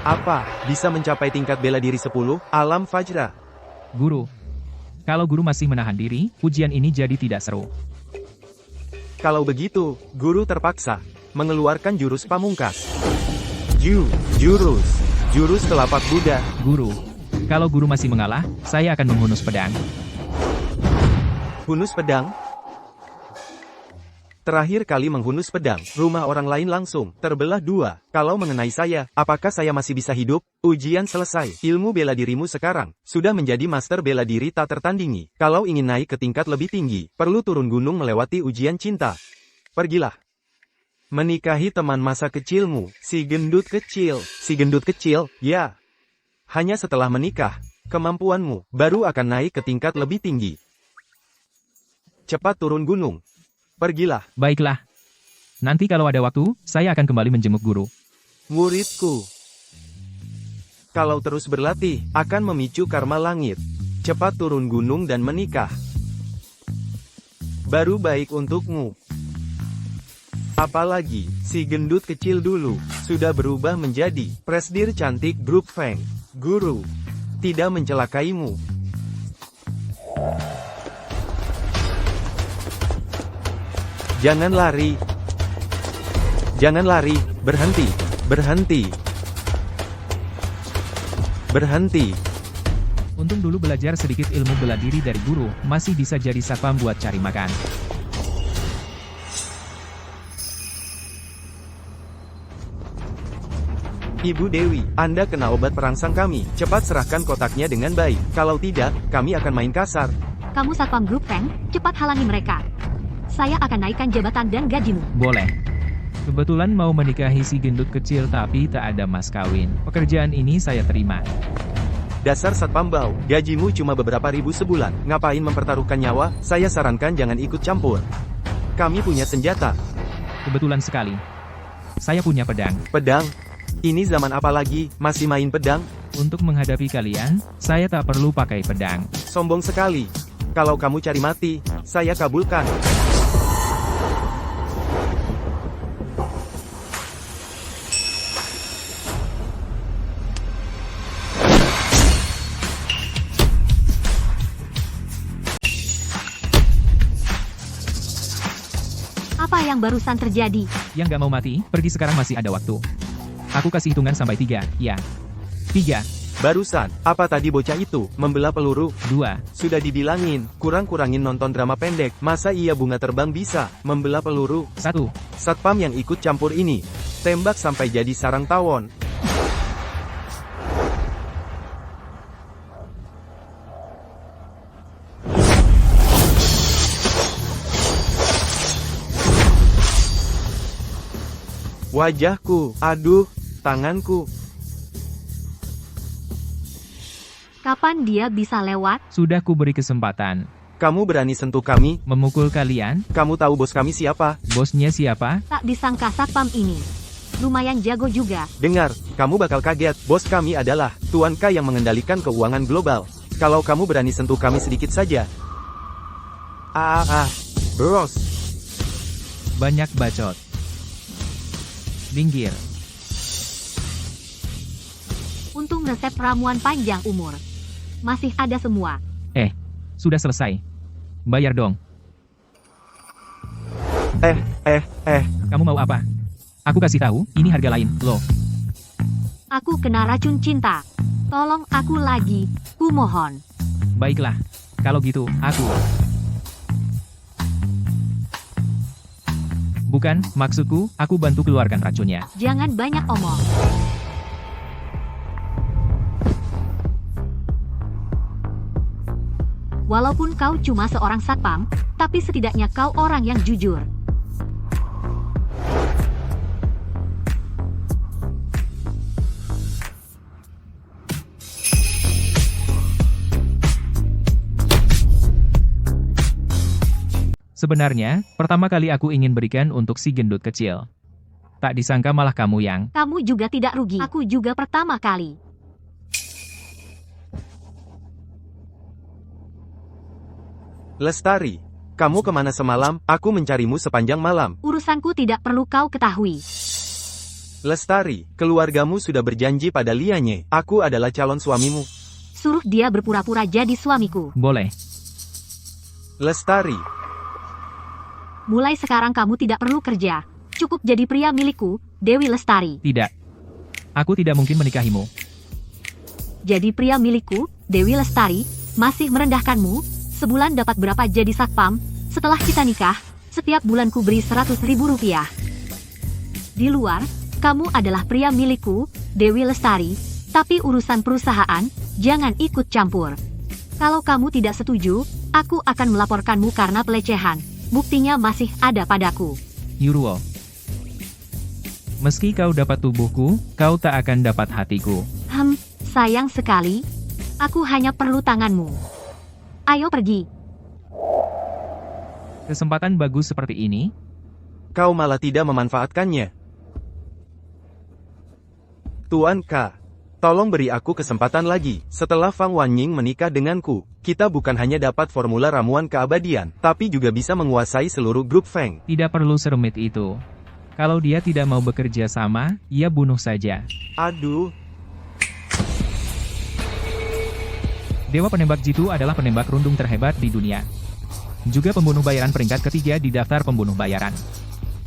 Apa? Bisa mencapai tingkat bela diri 10, alam Fajra. Guru. Kalau guru masih menahan diri, ujian ini jadi tidak seru. Kalau begitu, guru terpaksa mengeluarkan jurus pamungkas. Jurus telapak Buddha. Guru. Kalau guru masih mengalah, saya akan menghunus pedang. Hunus pedang? Terakhir kali menghunus pedang, rumah orang lain langsung terbelah dua. Kalau mengenai saya, apakah saya masih bisa hidup? Ujian selesai. Ilmu bela dirimu sekarang sudah menjadi master bela diri tak tertandingi. Kalau ingin naik ke tingkat lebih tinggi, perlu turun gunung melewati ujian cinta. Pergilah. Menikahi teman masa kecilmu, si gendut kecil. Si gendut kecil, ya. Hanya setelah menikah, kemampuanmu baru akan naik ke tingkat lebih tinggi. Cepat turun gunung. Pergilah. Baiklah. Nanti kalau ada waktu, saya akan kembali menjenguk guru. Muridku. Kalau terus berlatih, akan memicu karma langit. Cepat turun gunung dan menikah. Baru baik untukmu. Apalagi, si gendut kecil dulu, sudah berubah menjadi presdir cantik grup Feng. Guru. Tidak mencelakaimu. Jangan lari. Jangan lari, berhenti, berhenti. Berhenti. Untung dulu belajar sedikit ilmu bela diri dari guru, masih bisa jadi satpam buat cari makan. Ibu Dewi, Anda kena obat perangsang kami. Cepat serahkan kotaknya dengan baik. Kalau tidak, kami akan main kasar. Kamu satpam grup Feng, cepat halangi mereka. Saya akan naikkan jabatan dan gajimu. Boleh. Kebetulan mau menikahi si gendut kecil tapi tak ada mas kawin. Pekerjaan ini saya terima. Dasar satpam bau, gajimu cuma beberapa ribu sebulan. Ngapain mempertaruhkan nyawa? Saya sarankan jangan ikut campur. Kami punya senjata. Kebetulan sekali. Saya punya pedang. Pedang? Ini zaman apa lagi, masih main pedang? Untuk menghadapi kalian, saya tak perlu pakai pedang. Sombong sekali. Kalau kamu cari mati, saya kabulkan. Apa yang barusan terjadi? Yang gak mau mati, pergi sekarang masih ada waktu. Aku kasih hitungan sampai 3, ya. 3, Barusan, apa tadi bocah itu, membelah peluru? 2, Sudah dibilangin, kurang-kurangin nonton drama pendek. Masa iya bunga terbang bisa membelah peluru? 1. Satpam yang ikut campur ini, tembak sampai jadi sarang tawon. Wajahku, aduh, tanganku. Kapan dia bisa lewat? Sudah ku beri kesempatan. Kamu berani sentuh kami? Memukul kalian? Kamu tahu bos kami siapa? Bosnya siapa? Tak disangka satpam ini lumayan jago juga. Dengar, kamu bakal kaget. Bos kami adalah Tuan K yang mengendalikan keuangan global. Kalau kamu berani sentuh kami sedikit saja. Bros. Banyak bacot. Minggir. Untung resep ramuan panjang umur masih ada semua. Sudah selesai. Bayar dong. Kamu mau apa? Aku kasih tahu, ini harga lain, loh. Aku kena racun cinta. Tolong aku lagi, ku mohon. Baiklah. Kalau gitu, aku... Bukan, maksudku, aku bantu keluarkan racunnya. Jangan banyak omong. Walaupun kau cuma seorang satpam, tapi setidaknya kau orang yang jujur. Sebenarnya, pertama kali aku ingin berikan untuk si gendut kecil. Tak disangka malah kamu yang... Kamu juga tidak rugi. Aku juga pertama kali. Lestari, kamu kemana semalam? Aku mencarimu sepanjang malam. Urusanku tidak perlu kau ketahui. Lestari, keluargamu sudah berjanji pada Lianye. Aku adalah calon suamimu. Suruh dia berpura-pura jadi suamiku. Boleh. Lestari, Mulai sekarang kamu tidak perlu kerja. Cukup jadi pria milikku, Dewi Lestari. Tidak. Aku tidak mungkin menikahimu. Jadi pria milikku, Dewi Lestari, masih merendahkanmu. Sebulan dapat berapa jadi satpam? Setelah kita nikah, setiap bulan ku beri 100.000 rupiah. Di luar, kamu adalah pria milikku, Dewi Lestari. Tapi urusan perusahaan, jangan ikut campur. Kalau kamu tidak setuju, aku akan melaporkanmu karena pelecehan. Buktinya masih ada padaku. Yuruo. Meski kau dapat tubuhku, kau tak akan dapat hatiku. Sayang sekali. Aku hanya perlu tanganmu. Ayo pergi. Kesempatan bagus seperti ini, kau malah tidak memanfaatkannya. Tuan K, tolong beri aku kesempatan lagi. Setelah Fang Wanying menikah denganku, kita bukan hanya dapat formula ramuan keabadian, tapi juga bisa menguasai seluruh grup Feng. tidak perlu serumit itu. Kalau dia tidak mau bekerja sama, ia bunuh saja. Aduh, Dewa penembak jitu adalah penembak rundung terhebat di dunia. Juga pembunuh bayaran peringkat ketiga di daftar pembunuh bayaran.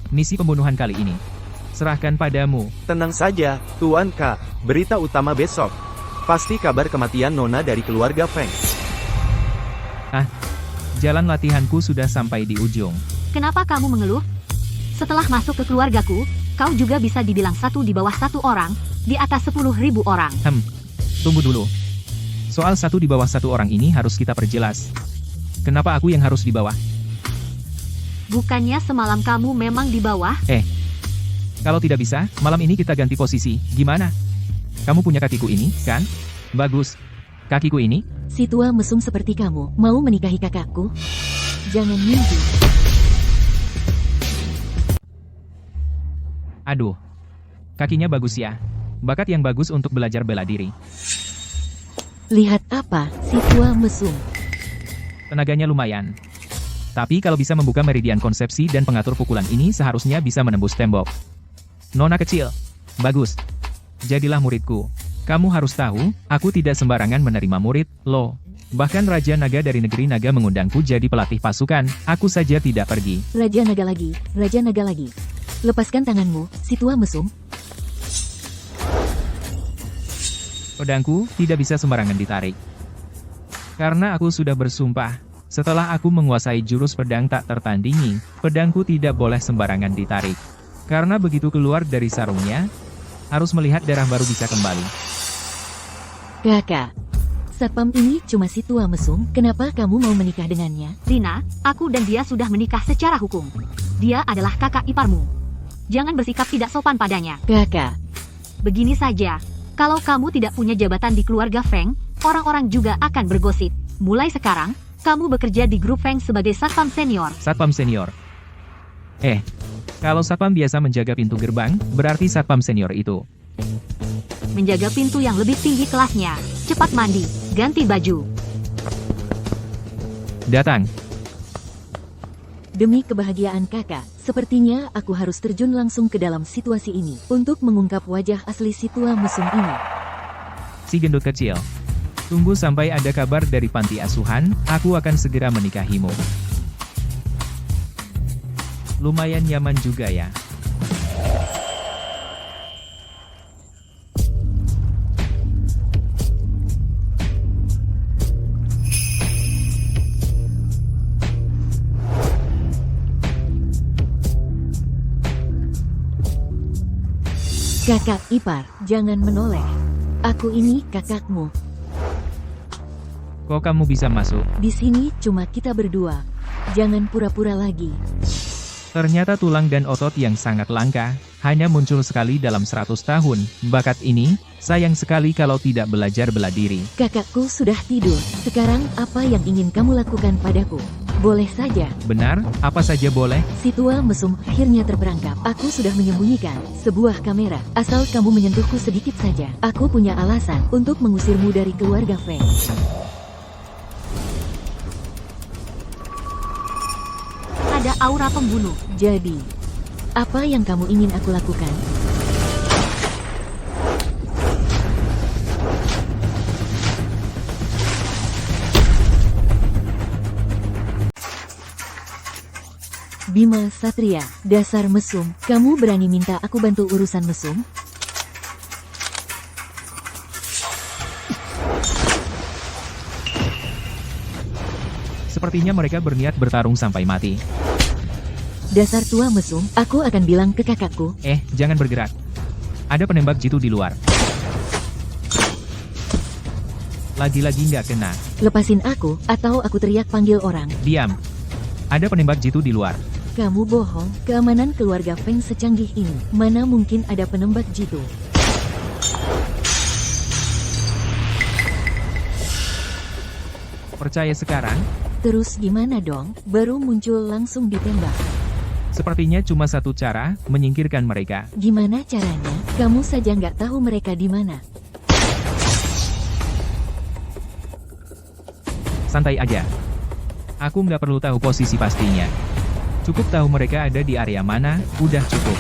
Misi pembunuhan kali ini serahkan padamu. tenang saja, Tuan K. Berita utama besok. Pasti kabar kematian Nona dari keluarga Feng. Jalan latihanku sudah sampai di ujung. Kenapa kamu mengeluh? Setelah masuk ke keluargaku, kau juga bisa dibilang satu di bawah satu orang, di atas 10.000 orang. Tunggu dulu. Soal satu di bawah satu orang ini harus kita perjelas. Kenapa aku yang harus di bawah? Bukannya semalam kamu memang di bawah? Kalau tidak bisa, malam ini kita ganti posisi. Gimana? Kamu punya kakiku ini, kan? Bagus. Kakiku ini? Si tua mesum seperti kamu, mau menikahi kakakku? Jangan mimpi. Aduh. Kakinya bagus ya. Bakat yang bagus untuk belajar bela diri. Lihat apa, si tua mesum. Tenaganya lumayan. Tapi kalau bisa membuka meridian konsepsi dan pengatur pukulan ini seharusnya bisa menembus tembok. Nona kecil. Bagus. Jadilah muridku. Kamu harus tahu, aku tidak sembarangan menerima murid, loh. Bahkan Raja Naga dari negeri Naga mengundangku jadi pelatih pasukan, aku saja tidak pergi. Raja naga lagi, raja naga lagi. Lepaskan tanganmu, si tua mesum. Pedangku tidak bisa sembarangan ditarik. Karena aku sudah bersumpah, setelah aku menguasai jurus pedang tak tertandingi, pedangku tidak boleh sembarangan ditarik. Karena begitu keluar dari sarungnya, harus melihat darah baru bisa kembali. Kakak, satpam ini cuma si tua mesum, kenapa kamu mau menikah dengannya? Rina, aku dan dia sudah menikah secara hukum. Dia adalah kakak iparmu. Jangan bersikap tidak sopan padanya. Kakak, Begini saja, kalau kamu tidak punya jabatan di keluarga Feng, orang-orang juga akan bergosip. Mulai sekarang, kamu bekerja di grup Feng sebagai satpam senior. Satpam senior. Kalau satpam biasa menjaga pintu gerbang, berarti satpam senior itu. Menjaga pintu yang lebih tinggi kelasnya. Cepat mandi, ganti baju. Datang. demi kebahagiaan kakak, sepertinya aku harus terjun langsung ke dalam situasi ini, untuk mengungkap wajah asli si tua mesum ini. Si gendut kecil. Tunggu sampai ada kabar dari panti asuhan, aku akan segera menikahimu. Lumayan nyaman juga ya. Kakak ipar, jangan menoleh. Aku ini kakakmu. Kok kamu bisa masuk? Di sini cuma kita berdua. Jangan pura-pura lagi. Ternyata tulang dan otot yang sangat langka, hanya muncul sekali dalam 100 tahun. Bakat ini, sayang sekali kalau tidak belajar bela diri. Kakakku sudah tidur. Sekarang apa yang ingin kamu lakukan padaku? Boleh saja. Benar, apa saja boleh? Si tua mesum akhirnya terperangkap. Aku sudah menyembunyikan sebuah kamera. Asal kamu menyentuhku sedikit saja, aku punya alasan untuk mengusirmu dari keluarga Feng. Ada aura pembunuh. Jadi, apa yang kamu ingin aku lakukan? Bima Satria, dasar mesum. Kamu berani minta aku bantu urusan mesum? Sepertinya mereka berniat bertarung sampai mati. Dasar tua mesum, aku akan bilang ke kakakku. Jangan bergerak. Ada penembak jitu di luar. Lagi-lagi nggak kena. Lepasin aku, atau aku teriak panggil orang. Diam. Ada penembak jitu di luar. Kamu bohong, keamanan keluarga Feng secanggih ini. Mana mungkin ada penembak jitu? Percaya sekarang? Terus gimana dong? Baru muncul langsung ditembak. Sepertinya cuma satu cara, menyingkirkan mereka. Gimana caranya? Kamu saja nggak tahu mereka di mana. Santai aja. Aku nggak perlu tahu posisi pastinya. Cukup tahu mereka ada di area mana, udah cukup.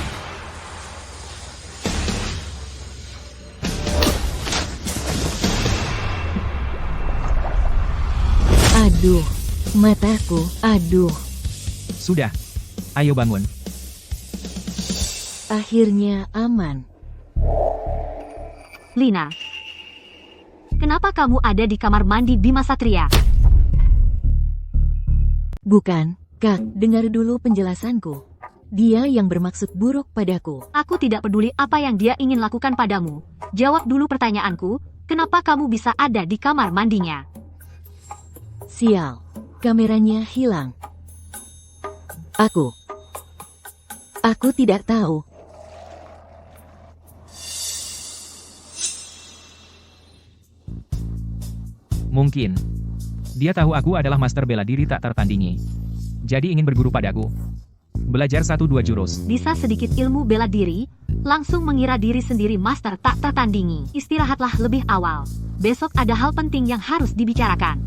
Aduh, mataku, aduh. Sudah. Ayo bangun. Akhirnya aman. Lina. Kenapa kamu ada di kamar mandi Bima Satria? Bukan, Kak, dengar dulu penjelasanku. Dia yang bermaksud buruk padaku. Aku tidak peduli apa yang dia ingin lakukan padamu. Jawab dulu pertanyaanku, kenapa kamu bisa ada di kamar mandinya? Sial, kameranya hilang. Aku tidak tahu. Mungkin. Dia tahu aku adalah master bela diri tak tertandingi. Jadi ingin berguru padaku. Belajar 1-2 jurus. Bisa sedikit ilmu bela diri, langsung mengira diri sendiri master tak tertandingi. Istirahatlah lebih awal. Besok ada hal penting yang harus dibicarakan.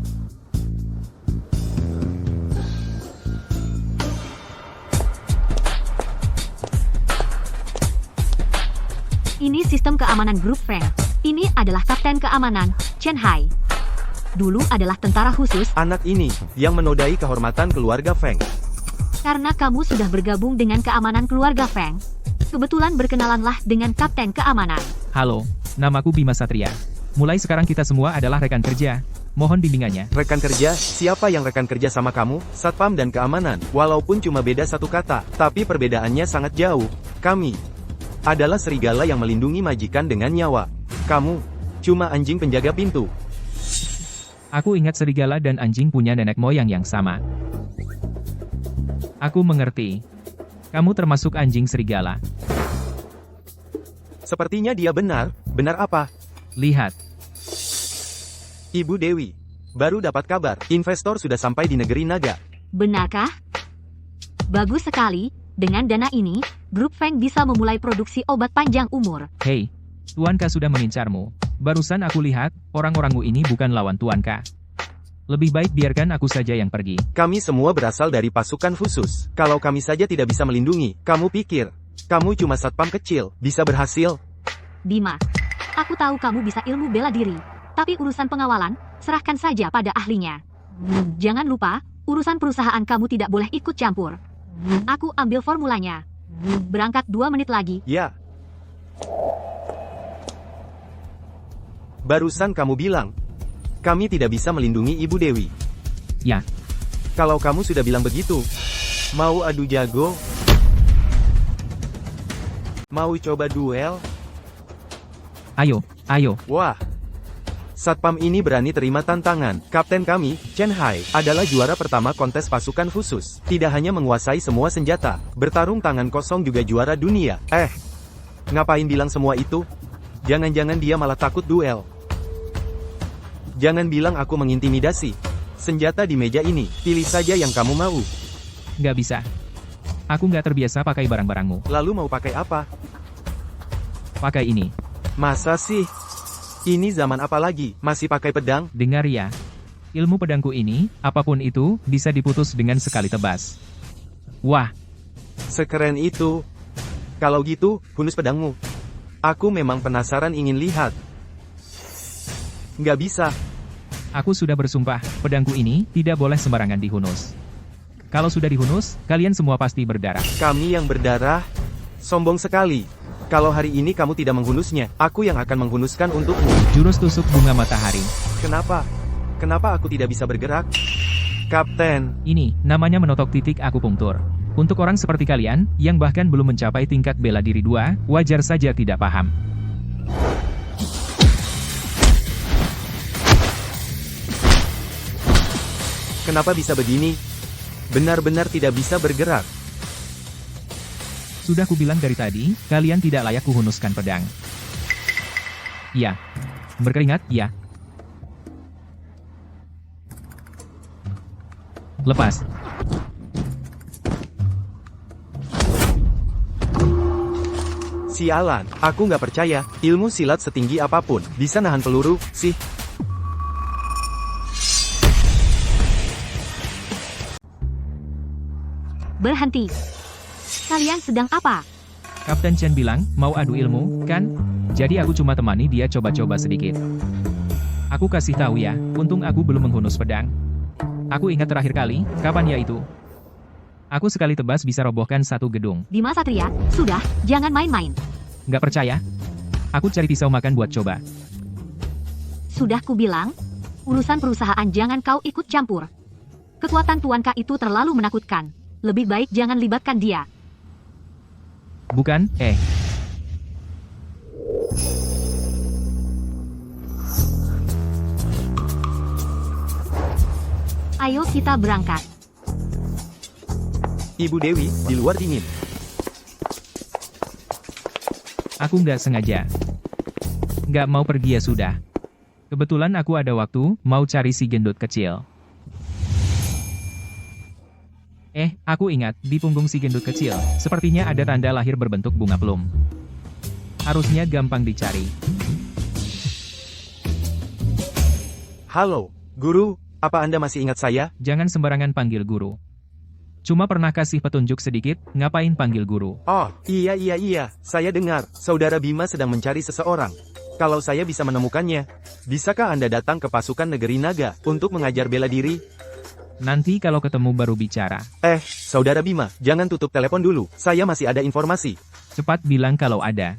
Ini sistem keamanan grup Feng. Ini adalah kapten keamanan, Chen Hai. Dulu adalah tentara khusus. Anak ini, yang menodai kehormatan keluarga Feng. Karena kamu sudah bergabung dengan keamanan keluarga Feng, kebetulan berkenalanlah dengan kapten keamanan. Halo, namaku Bima Satria. Mulai sekarang kita semua adalah rekan kerja. Mohon bimbingannya. Rekan kerja, siapa yang rekan kerja sama kamu? Satpam dan keamanan. Walaupun cuma beda satu kata, tapi perbedaannya sangat jauh. Kami adalah serigala yang melindungi majikan dengan nyawa. Kamu cuma anjing penjaga pintu. Aku ingat serigala dan anjing punya nenek moyang yang sama. Aku mengerti. Kamu termasuk anjing serigala. Sepertinya dia benar. Benar apa? Lihat. Ibu Dewi. Baru dapat kabar, investor sudah sampai di negeri naga. Benarkah? Bagus sekali. Dengan dana ini, grup Feng bisa memulai produksi obat panjang umur. Hei, Tuanka sudah mengincarmu. Barusan aku lihat, orang-orangmu ini bukan lawan Tuanka. Lebih baik biarkan aku saja yang pergi. Kami semua berasal dari pasukan khusus. Kalau kami saja tidak bisa melindungi, kamu pikir kamu cuma satpam kecil, bisa berhasil? Bima, aku tahu kamu bisa ilmu bela diri, tapi urusan pengawalan, serahkan saja pada ahlinya. Jangan lupa, urusan perusahaan kamu tidak boleh ikut campur. Aku ambil formulanya. Berangkat 2 menit lagi. Ya. Barusan kamu bilang, kami tidak bisa melindungi Ibu Dewi. Ya. Kalau kamu sudah bilang begitu, mau adu jago? Mau coba duel? Ayo. Wah. Satpam ini berani terima tantangan. Kapten kami, Chen Hai, adalah juara pertama kontes pasukan khusus. Tidak hanya menguasai semua senjata, bertarung tangan kosong juga juara dunia. Ngapain bilang semua itu? Jangan-jangan dia malah takut duel. Jangan bilang aku mengintimidasi. Senjata di meja ini, pilih saja yang kamu mau. Nggak bisa. Aku nggak terbiasa pakai barang-barangmu. Lalu mau pakai apa? Pakai ini. Masa sih? Ini zaman apa lagi? Masih pakai pedang? Dengar ya. Ilmu pedangku ini, apapun itu, bisa diputus dengan sekali tebas. Wah, Sekeren itu. Kalau gitu, hunus pedangmu. Aku memang penasaran ingin lihat. Nggak bisa. aku sudah bersumpah, pedangku ini tidak boleh sembarangan dihunus. Kalau sudah dihunus, kalian semua pasti berdarah. Kami yang berdarah? Sombong sekali. Kalau hari ini kamu tidak menghunusnya, aku yang akan menghunuskan untukmu. Jurus tusuk bunga matahari. Kenapa? Kenapa aku tidak bisa bergerak? Kapten, Ini, namanya menotok titik akupunktur. Untuk orang seperti kalian, yang bahkan belum mencapai tingkat bela diri 2, wajar saja tidak paham. kenapa bisa begini? Benar-benar tidak bisa bergerak. Sudah kubilang dari tadi, kalian tidak layak kuhunuskan pedang. Ya. Berkeringat, ya. Lepas. Sialan, aku nggak percaya, ilmu silat setinggi apapun, bisa nahan peluru, sih. Berhenti. Kalian sedang apa? Kapten Chen bilang, mau adu ilmu, kan? Jadi aku cuma temani dia coba-coba sedikit. Aku kasih tahu ya, untung aku belum menghunus pedang. Aku ingat terakhir kali, kapan ya itu? Aku sekali tebas bisa robohkan satu gedung. Bima Satria, sudah, jangan main-main. Nggak percaya? Aku cari pisau makan buat coba. Sudah kubilang, urusan perusahaan jangan kau ikut campur. Kekuatan Tuan K itu terlalu menakutkan. Lebih baik jangan libatkan dia. Bukan, Ayo kita berangkat. Ibu Dewi, di luar dingin. Aku nggak sengaja. Nggak mau pergi ya sudah. Kebetulan aku ada waktu, mau cari si gendut kecil. Aku ingat, di punggung si gendut kecil, sepertinya ada tanda lahir berbentuk bunga plum. Harusnya gampang dicari. Halo, Guru, apa Anda masih ingat saya? Jangan sembarangan panggil guru. Cuma pernah kasih petunjuk sedikit, ngapain panggil guru? Oh, iya, saya dengar, Saudara Bima sedang mencari seseorang. Kalau saya bisa menemukannya, bisakah Anda datang ke pasukan negeri naga, untuk mengajar bela diri? Nanti kalau ketemu baru bicara. Saudara Bima, jangan tutup telepon dulu, saya masih ada informasi. Cepat bilang kalau ada.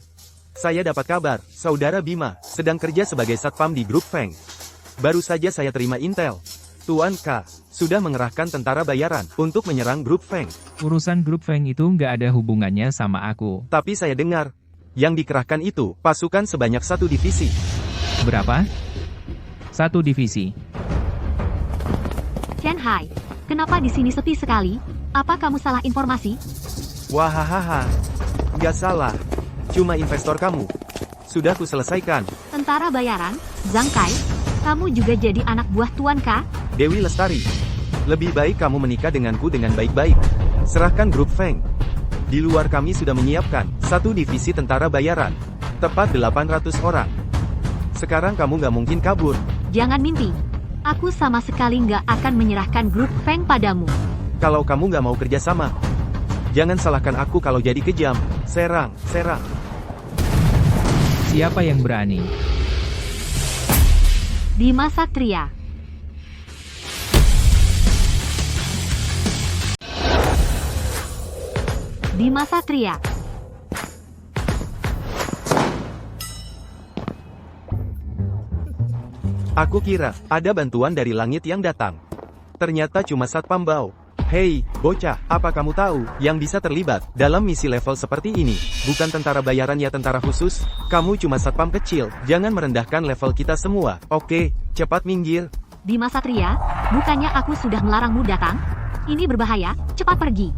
Saya dapat kabar, Saudara Bima, sedang kerja sebagai satpam di grup Feng. Baru saja saya terima intel. Tuan K, sudah mengerahkan tentara bayaran, untuk menyerang grup Feng. Urusan grup Feng itu nggak ada hubungannya sama aku. Tapi saya dengar, yang dikerahkan itu, pasukan sebanyak 1 divisi. Berapa? 1 divisi. Chen Hai, kenapa di sini sepi sekali? Apa kamu salah informasi? Wahahaha, nggak salah. Cuma investor kamu. Sudah kuselesaikan. Tentara bayaran, Zhang Kai, kamu juga jadi anak buah Tuan K? Dewi Lestari, lebih baik kamu menikah denganku dengan baik-baik. Serahkan grup Feng. Di luar kami sudah menyiapkan 1 divisi tentara bayaran. Tepat 800 orang. Sekarang kamu nggak mungkin kabur. Jangan mimpi. Aku sama sekali nggak akan menyerahkan grup Feng padamu. Kalau kamu nggak mau kerjasama, jangan salahkan aku kalau jadi kejam. Serang. Siapa yang berani? Bima Satria. Bima Satria. Aku kira, ada bantuan dari langit yang datang. Ternyata cuma Satpam Bao. Hei, bocah, apa kamu tahu, yang bisa terlibat, dalam misi level seperti ini, bukan tentara bayaran ya tentara khusus, kamu cuma Satpam kecil, jangan merendahkan level kita semua, oke, cepat minggir. Bima Satria, bukannya aku sudah melarangmu datang? Ini berbahaya, cepat pergi.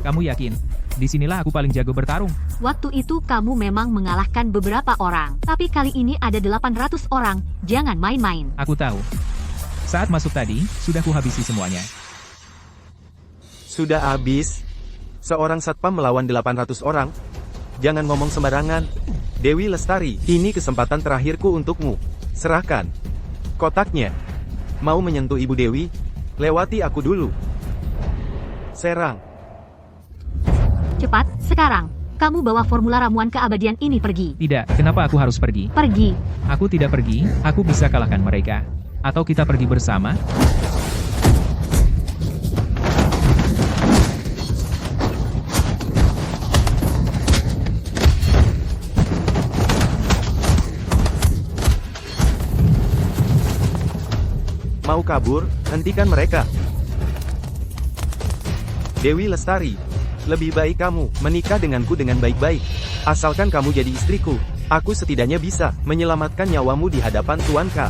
Kamu yakin? Disinilah aku paling jago bertarung. Waktu itu kamu memang mengalahkan beberapa orang, tapi kali ini ada 800 orang, jangan main-main. Aku tahu. Saat masuk tadi, sudah kuhabisi semuanya. Sudah habis? Seorang Satpam melawan 800 orang? Jangan ngomong sembarangan. Dewi Lestari, ini kesempatan terakhirku untukmu. Serahkan kotaknya. Mau menyentuh Ibu Dewi? Lewati aku dulu. Serang. Cepat, sekarang. Kamu bawa formula ramuan keabadian ini pergi. Tidak, kenapa aku harus pergi? Pergi. Aku tidak pergi, aku bisa kalahkan mereka. Atau kita pergi bersama? kabur, hentikan mereka. Dewi Lestari, lebih baik kamu menikah denganku dengan baik-baik. Asalkan kamu jadi istriku, aku setidaknya bisa menyelamatkan nyawamu di hadapan Tuan Ka.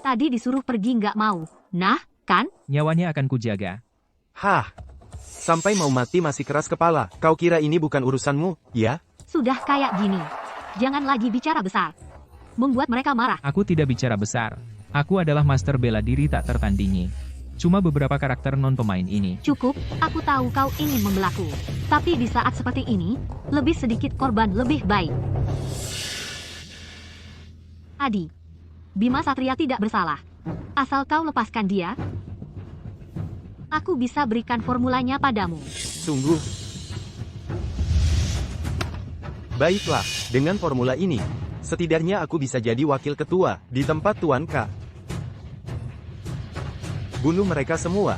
Tadi disuruh pergi nggak mau. Nah, kan? Nyawanya akan kujaga. Hah, sampai mau mati masih keras kepala. Kau kira ini bukan urusanmu, ya? Sudah kayak gini. Jangan lagi bicara besar. Membuat mereka marah. Aku tidak bicara besar. Aku adalah master bela diri tak tertandingi. Cuma beberapa karakter non-pemain ini. Cukup, aku tahu kau ingin membelaku. Tapi di saat seperti ini, lebih sedikit korban lebih baik. Adi, Bima Satria tidak bersalah. Asal kau lepaskan dia, aku bisa berikan formulanya padamu. Sungguh. Baiklah, dengan formula ini, setidaknya aku bisa jadi wakil ketua di tempat Tuan Ka. Bunuh mereka semua.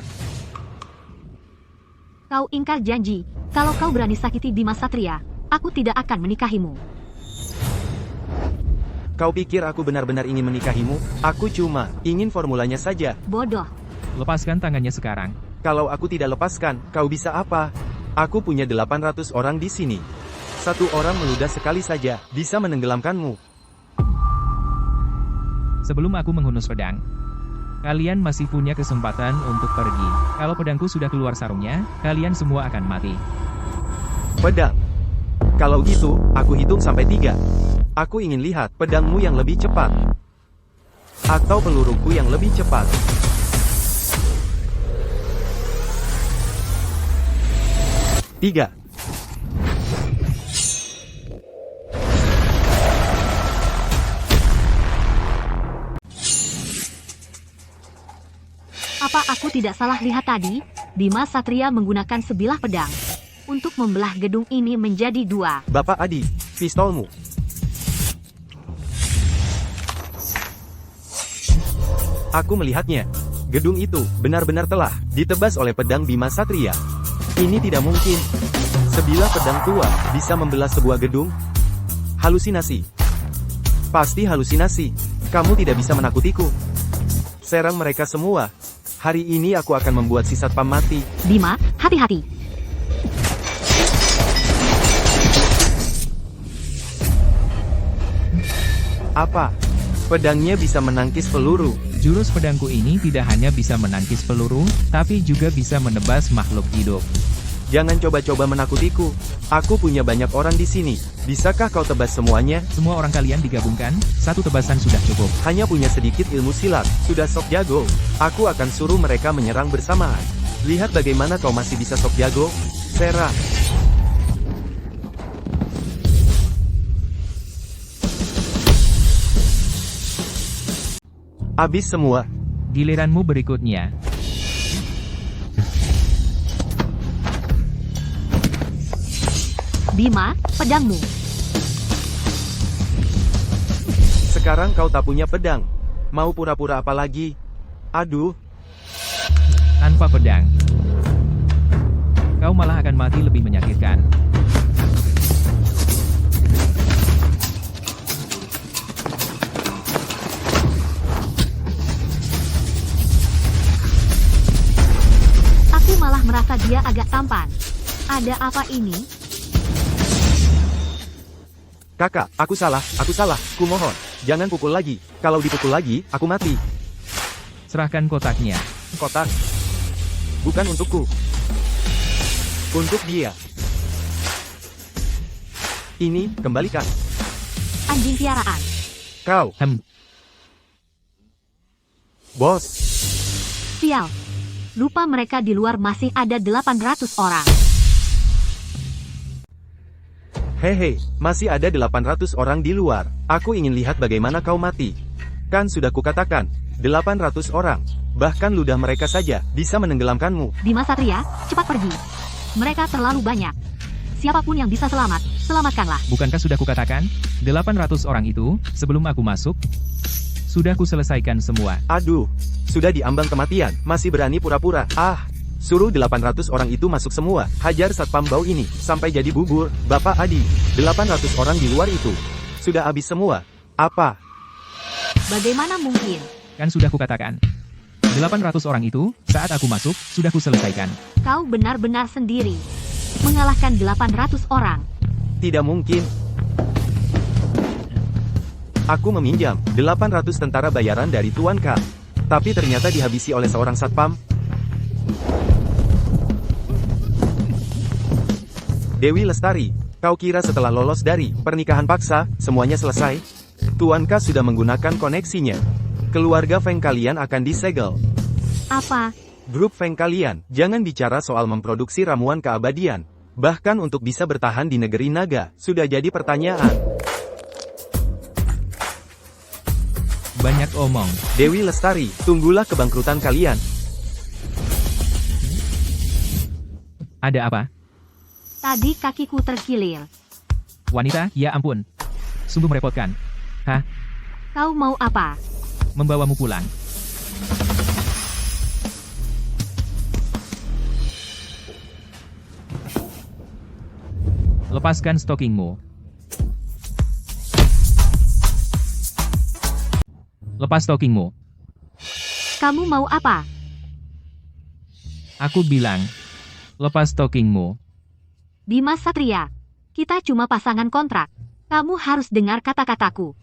Kau ingkar janji, kalau kau berani sakiti Bima Satria, aku tidak akan menikahimu. Kau pikir aku benar-benar ingin menikahimu? Aku cuma ingin formulanya saja. Bodoh. Lepaskan tangannya sekarang. Kalau aku tidak lepaskan, kau bisa apa? Aku punya 800 orang di sini. Satu orang meludah sekali saja, bisa menenggelamkanmu. Sebelum aku menghunus pedang, kalian masih punya kesempatan untuk pergi. Kalau pedangku sudah keluar sarungnya, kalian semua akan mati. Pedang. Kalau gitu, aku hitung sampai 3. Aku ingin lihat pedangmu yang lebih cepat. Atau peluruku yang lebih cepat. 3. Apa aku tidak salah lihat tadi? Bima Satria menggunakan sebilah pedang untuk membelah gedung ini menjadi 2. Bapak Adi, pistolmu. Aku melihatnya. Gedung itu benar-benar telah ditebas oleh pedang Bima Satria. Ini tidak mungkin. Sebilah pedang tua bisa membelah sebuah gedung. Halusinasi. Pasti halusinasi. Kamu tidak bisa menakutiku. Serang mereka semua. Hari ini aku akan membuat si satpam mati. Bima, hati-hati. Apa? Pedangnya bisa menangkis peluru. Jurus pedangku ini tidak hanya bisa menangkis peluru, tapi juga bisa menebas makhluk hidup. Jangan coba-coba menakutiku. Aku punya banyak orang di sini. Bisakah kau tebas semuanya? Semua orang kalian digabungkan, satu tebasan sudah cukup. Hanya punya sedikit ilmu silat. Sudah sok jago. Aku akan suruh mereka menyerang bersamaan. Lihat bagaimana kau masih bisa sok jago. Serang. Habis semua. Giliranmu berikutnya. Bima, pedangmu. Sekarang kau tak punya pedang. Mau pura-pura apa lagi? Aduh. Tanpa pedang, kau malah akan mati lebih menyakitkan. Aku malah merasa dia agak tampan. Ada apa ini? Kakak, aku salah. Kumohon, jangan pukul lagi. Kalau dipukul lagi, aku mati. Serahkan kotaknya. Kotak. Bukan untukku. Untuk dia. Ini, kembalikan. Anjing piaraan. Kau, bos. Sial. Lupa mereka di luar masih ada 800 orang. Hehe, masih ada 800 orang di luar. Aku ingin lihat bagaimana kau mati. Kan sudah kukatakan, 800 orang. Bahkan ludah mereka saja bisa menenggelamkanmu. Bima Satria, cepat pergi. Mereka terlalu banyak. Siapapun yang bisa selamat, selamatkanlah. Bukankah sudah kukatakan, 800 orang itu, sebelum aku masuk, sudah kuselesaikan semua. Aduh, sudah diambang kematian, masih berani pura-pura. Suruh 800 orang itu masuk semua. Hajar satpam bau ini, sampai jadi bubur. Bapak Adi, 800 orang di luar itu. Sudah habis semua. Apa? Bagaimana mungkin? Kan sudah kukatakan. 800 orang itu, saat aku masuk, sudah kuselesaikan. Kau benar-benar sendiri. Mengalahkan 800 orang. Tidak mungkin. Aku meminjam 800 tentara bayaran dari Tuan K. Tapi ternyata dihabisi oleh seorang satpam. Dewi Lestari, kau kira setelah lolos dari pernikahan paksa, semuanya selesai? Tuan K sudah menggunakan koneksinya. Keluarga Feng kalian akan disegel. Apa? Grup Feng kalian, jangan bicara soal memproduksi ramuan keabadian. Bahkan untuk bisa bertahan di negeri naga, sudah jadi pertanyaan. Banyak omong. Dewi Lestari, tunggulah kebangkrutan kalian. Ada apa? Tadi kakiku terkilir. Wanita, ya ampun. Sungguh merepotkan. Hah? Kau mau apa? Membawamu pulang. Lepaskan stokingmu. Lepas stokingmu. Kamu mau apa? Aku bilang, lepas stokingmu. Bima Satria, kita cuma pasangan kontrak. Kamu harus dengar kata-kataku.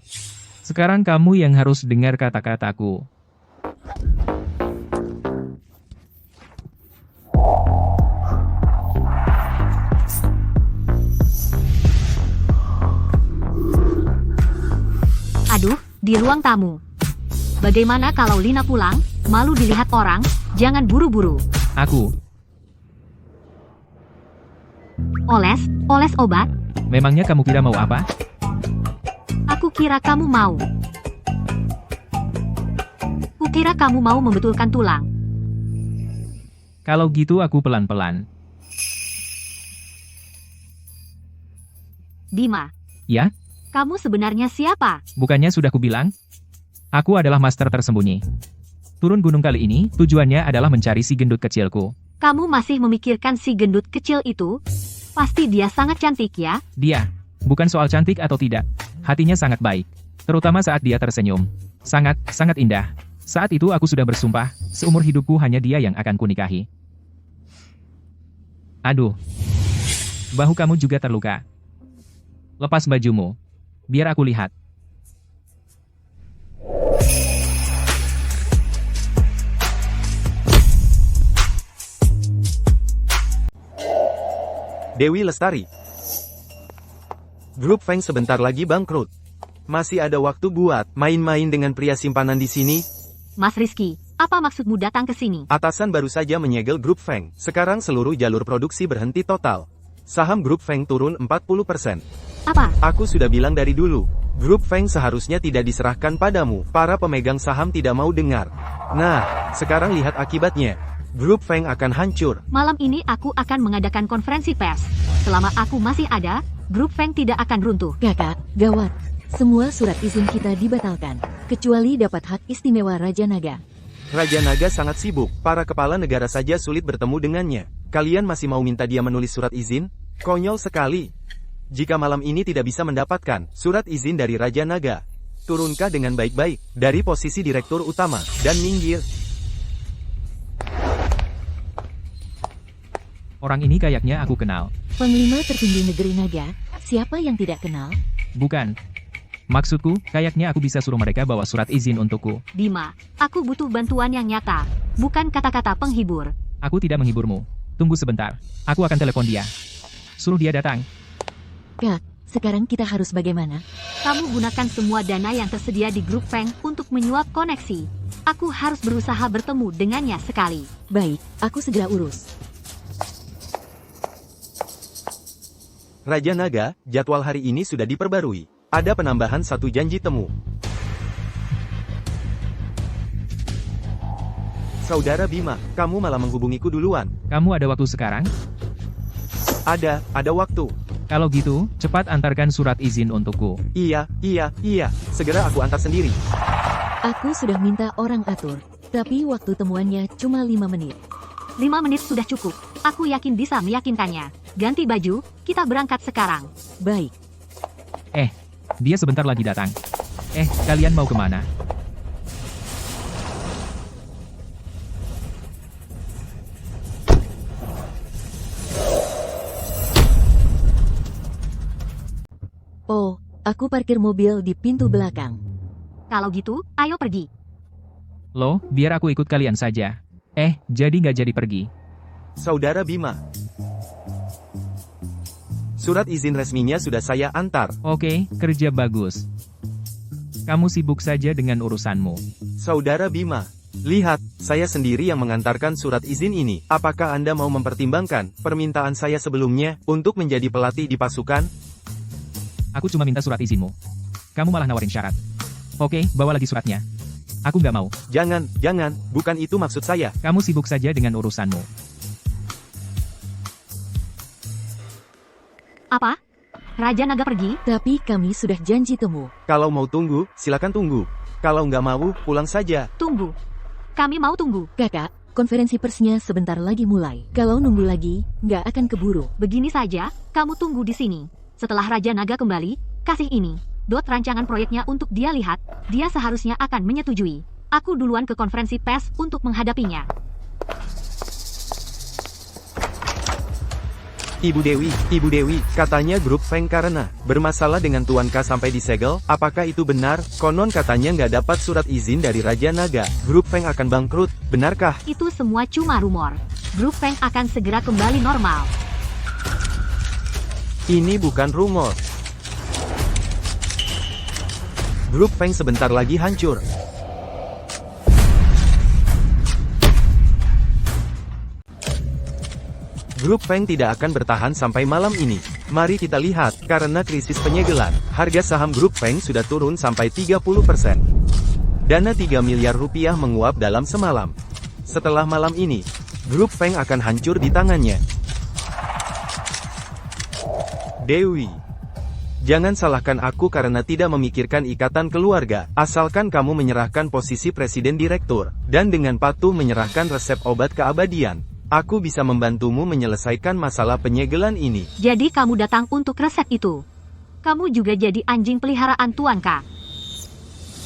Sekarang kamu yang harus dengar kata-kataku. Aduh, di ruang tamu. Bagaimana kalau Lina pulang? Malu dilihat orang, jangan buru-buru. Aku, Oles obat? memangnya kamu kira mau apa? Aku kira kamu mau. Kukira kamu mau membetulkan tulang. Kalau gitu aku pelan-pelan. Bima, Ya, kamu sebenarnya siapa? bukannya sudah kubilang? Aku adalah master tersembunyi. Turun gunung kali ini, tujuannya adalah mencari si gendut kecilku. Kamu masih memikirkan si gendut kecil itu? Pasti dia sangat cantik ya? Dia, bukan soal cantik atau tidak. Hatinya sangat baik. Terutama saat dia tersenyum. Sangat, sangat indah. Saat itu aku sudah bersumpah, seumur hidupku hanya dia yang akan kunikahi. Aduh. Bahu kamu juga terluka. Lepas bajumu. Biar aku lihat. Dewi Lestari. Grup Feng sebentar lagi bangkrut. Masih ada waktu buat main-main dengan pria simpanan di sini. Mas Rizky, apa maksudmu datang ke sini? Atasan baru saja menyegel Grup Feng. Sekarang seluruh jalur produksi berhenti total. Saham Grup Feng turun 40%. Apa? Aku sudah bilang dari dulu. Grup Feng seharusnya tidak diserahkan padamu. Para pemegang saham tidak mau dengar. Nah, sekarang lihat akibatnya. Grup Feng akan hancur. Malam ini aku akan mengadakan konferensi pers. Selama aku masih ada, Grup Feng tidak akan runtuh. Kakak, gawat. Semua surat izin kita dibatalkan. Kecuali dapat hak istimewa Raja Naga. Raja Naga sangat sibuk. Para kepala negara saja sulit bertemu dengannya. Kalian masih mau minta dia menulis surat izin? Konyol sekali. Jika malam ini tidak bisa mendapatkan surat izin dari Raja Naga, turunkan dengan baik-baik dari posisi direktur utama dan minggir. Orang ini kayaknya aku kenal. Panglima tertinggi negeri Naga, siapa yang tidak kenal? Bukan. Maksudku, kayaknya aku bisa suruh mereka bawa surat izin untukku. Bima, aku butuh bantuan yang nyata, bukan kata-kata penghibur. Aku tidak menghiburmu. Tunggu sebentar. Aku akan telepon dia. Suruh dia datang. Kak, sekarang kita harus bagaimana? Kamu gunakan semua dana yang tersedia di Grup Feng untuk menyuap koneksi. Aku harus berusaha bertemu dengannya sekali. Baik, aku segera urus. Raja Naga, jadwal hari ini sudah diperbarui. Ada penambahan satu janji temu. Saudara Bima, kamu malah menghubungiku duluan. Kamu ada waktu sekarang? Ada waktu. Kalau gitu, cepat antarkan surat izin untukku. Iya. Segera aku antar sendiri. Aku sudah minta orang atur, tapi waktu temuannya cuma 5 menit. 5 menit sudah cukup. Aku yakin bisa meyakinkannya. Ganti baju, kita berangkat sekarang. Baik. Dia sebentar lagi datang. Kalian mau kemana? Oh, aku parkir mobil di pintu belakang. Kalau gitu, ayo pergi. Loh, biar aku ikut kalian saja. Jadi nggak jadi pergi. Saudara Bima. Surat izin resminya sudah saya antar. Oke, kerja bagus. Kamu sibuk saja dengan urusanmu. Saudara Bima. Lihat, saya sendiri yang mengantarkan surat izin ini. Apakah Anda mau mempertimbangkan permintaan saya sebelumnya untuk menjadi pelatih di pasukan? Aku cuma minta surat izinmu. Kamu malah nawarin syarat. Oke, bawa lagi suratnya. Aku nggak mau. Jangan, bukan itu maksud saya. Kamu sibuk saja dengan urusanmu. Apa? Raja Naga pergi? Tapi kami sudah janji temu. Kalau mau tunggu, silakan tunggu. Kalau nggak mau, pulang saja. Tunggu. Kami mau tunggu. Kakak, konferensi persnya sebentar lagi mulai. Kalau nunggu lagi, nggak akan keburu. Begini saja, kamu tunggu di sini. Setelah Raja Naga kembali, kasih ini. Rancangan proyeknya untuk dia lihat, dia seharusnya akan menyetujui. Aku duluan ke konferensi pers untuk menghadapinya. Ibu Dewi, katanya grup Feng karena bermasalah dengan Tuan K sampai disegel. Apakah itu benar? Konon katanya nggak dapat surat izin dari Raja Naga. Grup Feng akan bangkrut, benarkah? Itu semua cuma rumor. Grup Feng akan segera kembali normal. Ini bukan rumor. Grup Feng sebentar lagi hancur. Grup Feng tidak akan bertahan sampai malam ini. Mari kita lihat, karena krisis penyegelan, harga saham Grup Feng sudah turun sampai 30%. Dana 3 miliar rupiah menguap dalam semalam. Setelah malam ini, Grup Feng akan hancur di tangannya. Dewi. Jangan salahkan aku karena tidak memikirkan ikatan keluarga, asalkan kamu menyerahkan posisi presiden direktur, dan dengan patuh menyerahkan resep obat keabadian. Aku bisa membantumu menyelesaikan masalah penyegelan ini. Jadi kamu datang untuk resep itu. Kamu juga jadi anjing peliharaan Tuan K.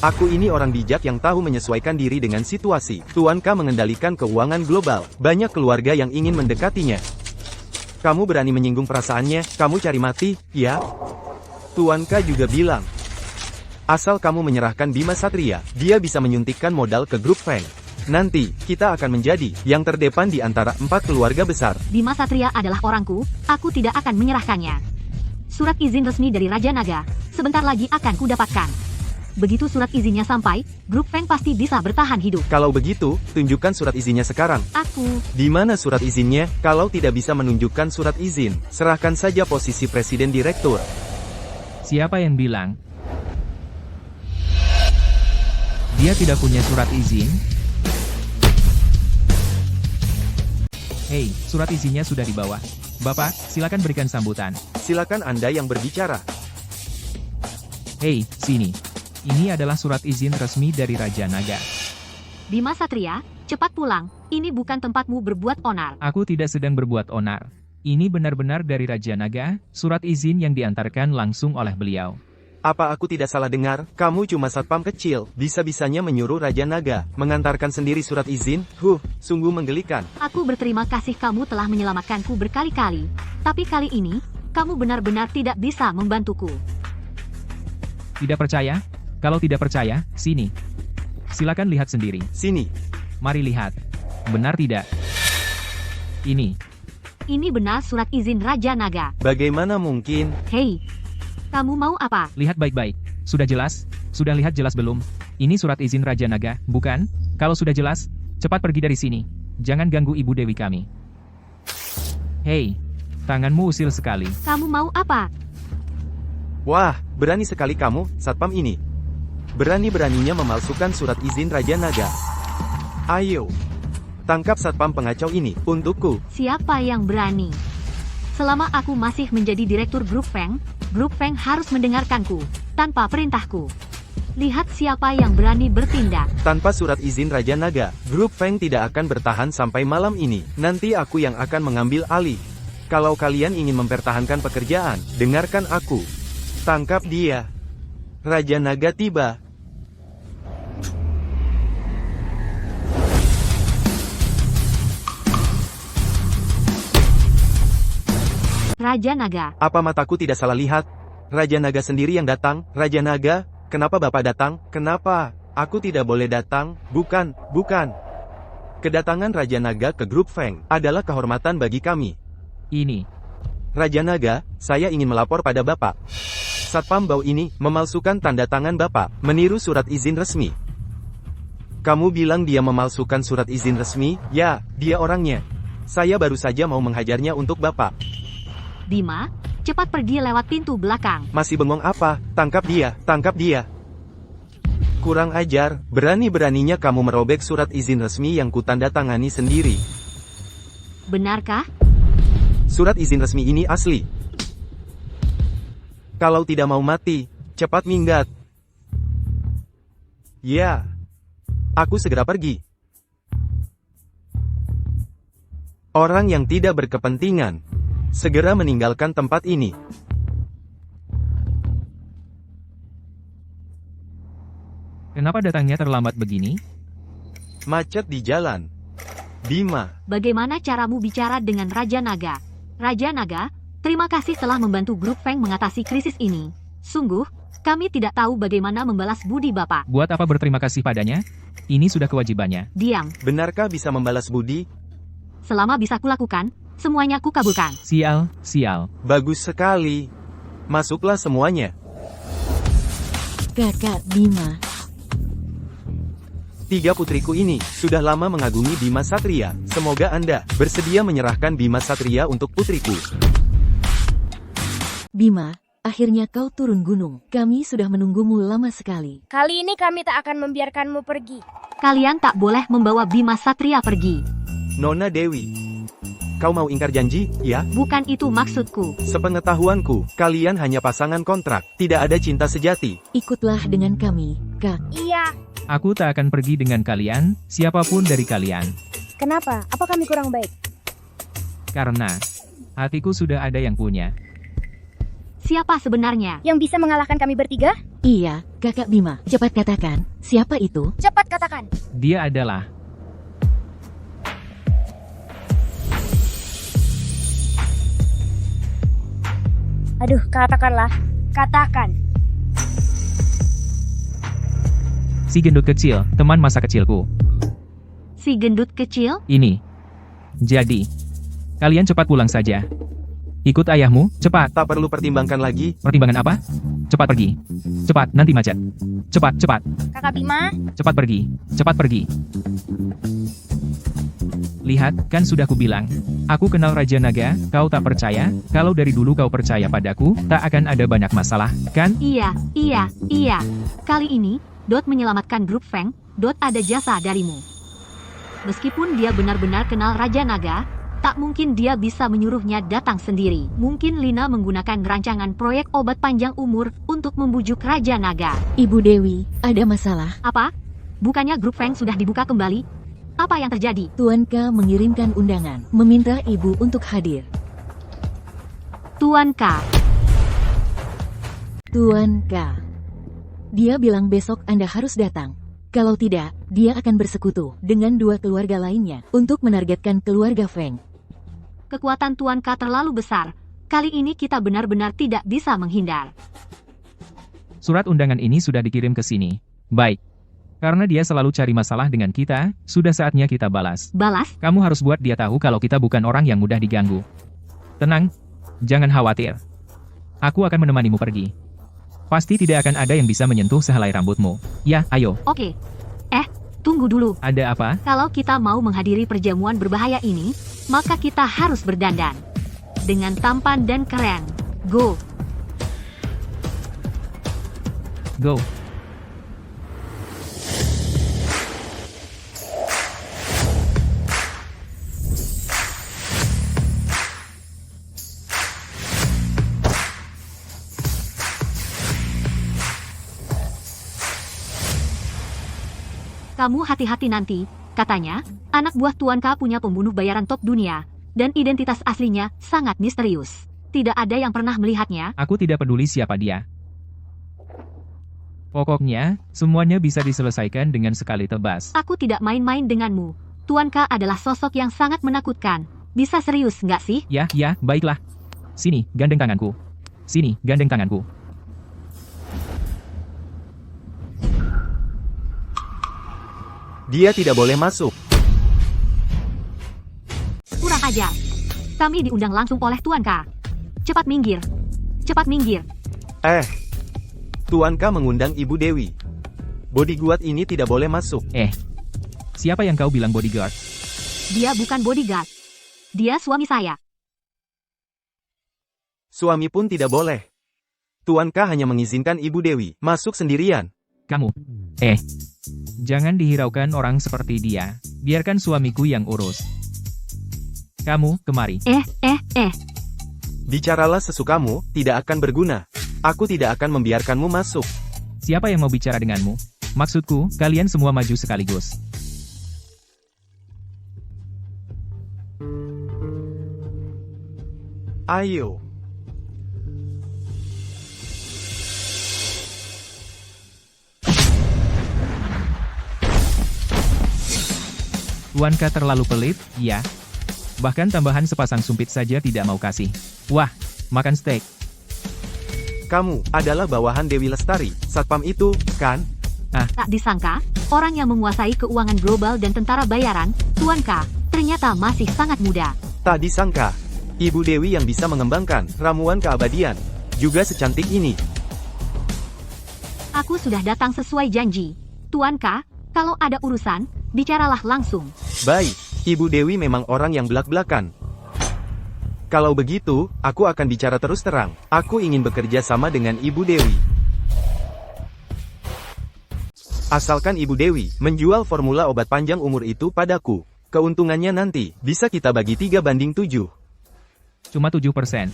Aku ini orang bijak yang tahu menyesuaikan diri dengan situasi. Tuan K mengendalikan keuangan global. Banyak keluarga yang ingin mendekatinya. Kamu berani menyinggung perasaannya, kamu cari mati, ya? Tuan K juga bilang, asal kamu menyerahkan Bima Satria, dia bisa menyuntikkan modal ke grup Feng. Nanti, kita akan menjadi yang terdepan di antara 4 keluarga besar. Bima Satria adalah orangku, aku tidak akan menyerahkannya. Surat izin resmi dari Raja Naga, sebentar lagi akan kudapatkan. Begitu surat izinnya sampai, grup Feng pasti bisa bertahan hidup. Kalau begitu, tunjukkan surat izinnya sekarang. Aku, Di mana surat izinnya? Kalau tidak bisa menunjukkan surat izin, serahkan saja posisi presiden direktur. Siapa yang bilang? Dia tidak punya surat izin? Hei, surat izinnya sudah di bawah. Bapak, silakan berikan sambutan. Silakan Anda yang berbicara. Hei, sini. Ini adalah surat izin resmi dari Raja Naga. Bima Satria, cepat pulang. Ini bukan tempatmu berbuat onar. Aku tidak sedang berbuat onar. Ini benar-benar dari Raja Naga, surat izin yang diantarkan langsung oleh beliau. Apa aku tidak salah dengar? Kamu cuma satpam kecil, bisa-bisanya menyuruh Raja Naga mengantarkan sendiri surat izin? Sungguh menggelikan. Aku berterima kasih kamu telah menyelamatkanku berkali-kali. Tapi kali ini, kamu benar-benar tidak bisa membantuku. Tidak percaya? Kalau tidak percaya, sini. Silakan lihat sendiri. Sini. Mari lihat. Benar tidak? Ini. Ini benar surat izin Raja Naga. Bagaimana mungkin? Hei, kamu mau apa? Lihat baik-baik. Sudah jelas? Sudah lihat jelas belum? Ini surat izin Raja Naga, bukan? Kalau sudah jelas, cepat pergi dari sini. Jangan ganggu Ibu Dewi kami. Hei, tanganmu usil sekali. Kamu mau apa? Wah, berani sekali kamu, satpam ini. Berani-beraninya memalsukan surat izin Raja Naga. Ayo, tangkap satpam pengacau ini, untukku. Siapa yang berani? Selama aku masih menjadi direktur Grup Feng harus mendengarkanku, tanpa perintahku. Lihat siapa yang berani bertindak. Tanpa surat izin Raja Naga, Grup Feng tidak akan bertahan sampai malam ini. Nanti aku yang akan mengambil alih. Kalau kalian ingin mempertahankan pekerjaan, dengarkan aku. Tangkap dia. Raja Naga tiba. Raja Naga, Apa mataku tidak salah lihat? Raja Naga sendiri yang datang. Raja Naga, kenapa Bapak datang? Kenapa? Aku tidak boleh datang. Bukan. Kedatangan Raja Naga ke grup Feng adalah kehormatan bagi kami. Ini. Raja Naga, saya ingin melapor pada Bapak. Satpam Bau ini memalsukan tanda tangan Bapak, meniru surat izin resmi. Kamu bilang dia memalsukan surat izin resmi? Ya, dia orangnya. Saya baru saja mau menghajarnya untuk Bapak. Bima, cepat pergi lewat pintu belakang. Masih bengong apa? Tangkap dia. Kurang ajar, berani-beraninya kamu merobek surat izin resmi yang kutandatangani sendiri. Benarkah? Surat izin resmi ini asli. Kalau tidak mau mati, cepat minggat. Ya, aku segera pergi. Orang yang tidak berkepentingan, segera meninggalkan tempat ini. Kenapa datangnya terlambat begini? Macet di jalan. Bima, Bagaimana caramu bicara dengan Raja Naga? Raja Naga, terima kasih telah membantu grup Feng mengatasi krisis ini. Sungguh, kami tidak tahu bagaimana membalas budi Bapak. Buat apa berterima kasih padanya? Ini sudah kewajibannya. Diam, benarkah bisa membalas budi? selama bisa kulakukan, semuanya kukabulkan. Sial. Bagus sekali. Masuklah semuanya. Kakak Bima. 3 putriku ini sudah lama mengagumi Bima Satria. Semoga Anda bersedia menyerahkan Bima Satria untuk putriku. Bima, akhirnya kau turun gunung. Kami sudah menunggumu lama sekali. Kali ini kami tak akan membiarkanmu pergi. Kalian tak boleh membawa Bima Satria pergi. Nona Dewi, kau mau ingkar janji, ya? Bukan itu maksudku. Sepengetahuanku, kalian hanya pasangan kontrak, tidak ada cinta sejati. Ikutlah dengan kami, Kak. Iya. Aku tak akan pergi dengan kalian, siapapun dari kalian. Kenapa? Apa kami kurang baik? Karena hatiku sudah ada yang punya. Siapa sebenarnya? Yang bisa mengalahkan kami bertiga? Iya, Kakak Bima. Cepat katakan, siapa itu? Cepat katakan. Dia adalah Aduh, katakanlah. Katakan. si gendut kecil, teman masa kecilku. Si gendut kecil? Ini. Jadi, kalian cepat pulang saja. Ikut ayahmu, cepat. Tak perlu pertimbangkan lagi. Pertimbangan apa? Cepat pergi. Cepat, nanti macet. Cepat. Kakak Bima, Cepat pergi. Lihat, kan sudah kubilang. Aku kenal Raja Naga, kau tak percaya? Kalau dari dulu kau percaya padaku, tak akan ada banyak masalah, kan? Iya. Kali ini, Dot menyelamatkan grup Feng. Dot ada jasa darimu. Meskipun dia benar-benar kenal Raja Naga, tak mungkin dia bisa menyuruhnya datang sendiri. Mungkin Lina menggunakan rancangan proyek obat panjang umur untuk membujuk Raja Naga. Ibu Dewi, ada masalah. Apa? Bukannya grup Feng sudah dibuka kembali? Apa yang terjadi? Tuan K mengirimkan undangan, meminta ibu untuk hadir. Tuan K. Tuan K. Dia bilang besok Anda harus datang. Kalau tidak, dia akan bersekutu dengan 2 keluarga lainnya untuk menargetkan keluarga Feng. Kekuatan Tuan K terlalu besar. Kali ini kita benar-benar tidak bisa menghindar. Surat undangan ini sudah dikirim ke sini. Baik. Karena dia selalu cari masalah dengan kita, sudah saatnya kita balas. Balas? Kamu harus buat dia tahu kalau kita bukan orang yang mudah diganggu. Tenang, jangan khawatir. Aku akan menemanimu pergi. Pasti tidak akan ada yang bisa menyentuh sehelai rambutmu. Ya, ayo. Oke. Tunggu dulu. Ada apa? Kalau kita mau menghadiri perjamuan berbahaya ini, maka kita harus berdandan. Dengan tampan dan keren. Go. Go. Kamu hati-hati nanti, katanya, anak buah Tuan K punya pembunuh bayaran top dunia, dan identitas aslinya sangat misterius. Tidak ada yang pernah melihatnya. Aku tidak peduli siapa dia. Pokoknya, semuanya bisa diselesaikan dengan sekali tebas. Aku tidak main-main denganmu. Tuan K adalah sosok yang sangat menakutkan. Bisa serius nggak sih? Ya, baiklah. Sini, gandeng tanganku. Sini, gandeng tanganku. Dia tidak boleh masuk. Kurang ajar. Kami diundang langsung oleh Tuan K. Cepat minggir. Cepat minggir. Tuan K mengundang Ibu Dewi. Bodyguard ini tidak boleh masuk. Siapa yang kau bilang bodyguard? Dia bukan bodyguard. Dia suami saya. Suami pun tidak boleh. Tuan K hanya mengizinkan Ibu Dewi masuk sendirian. Kamu. Jangan dihiraukan orang seperti dia. Biarkan suamiku yang urus. Kamu, kemari. Bicaralah sesukamu, tidak akan berguna. Aku tidak akan membiarkanmu masuk. Siapa yang mau bicara denganmu? Maksudku, kalian semua maju sekaligus. Ayo. Tuan K terlalu pelit, ya. Bahkan tambahan sepasang sumpit saja tidak mau kasih. Wah, makan steak. Kamu adalah bawahan Dewi Lestari, satpam itu, kan? Tak disangka, orang yang menguasai keuangan global dan tentara bayaran, Tuan K, ternyata masih sangat muda. Tak disangka, Ibu Dewi yang bisa mengembangkan ramuan keabadian, juga secantik ini. Aku sudah datang sesuai janji. Tuan K, kalau ada urusan, bicaralah langsung. Baik, Ibu Dewi memang orang yang belak-belakan. Kalau begitu, aku akan bicara terus terang. Aku ingin bekerja sama dengan Ibu Dewi. Asalkan Ibu Dewi menjual formula obat panjang umur itu padaku. Keuntungannya nanti, bisa kita bagi 3/7. Cuma 7%.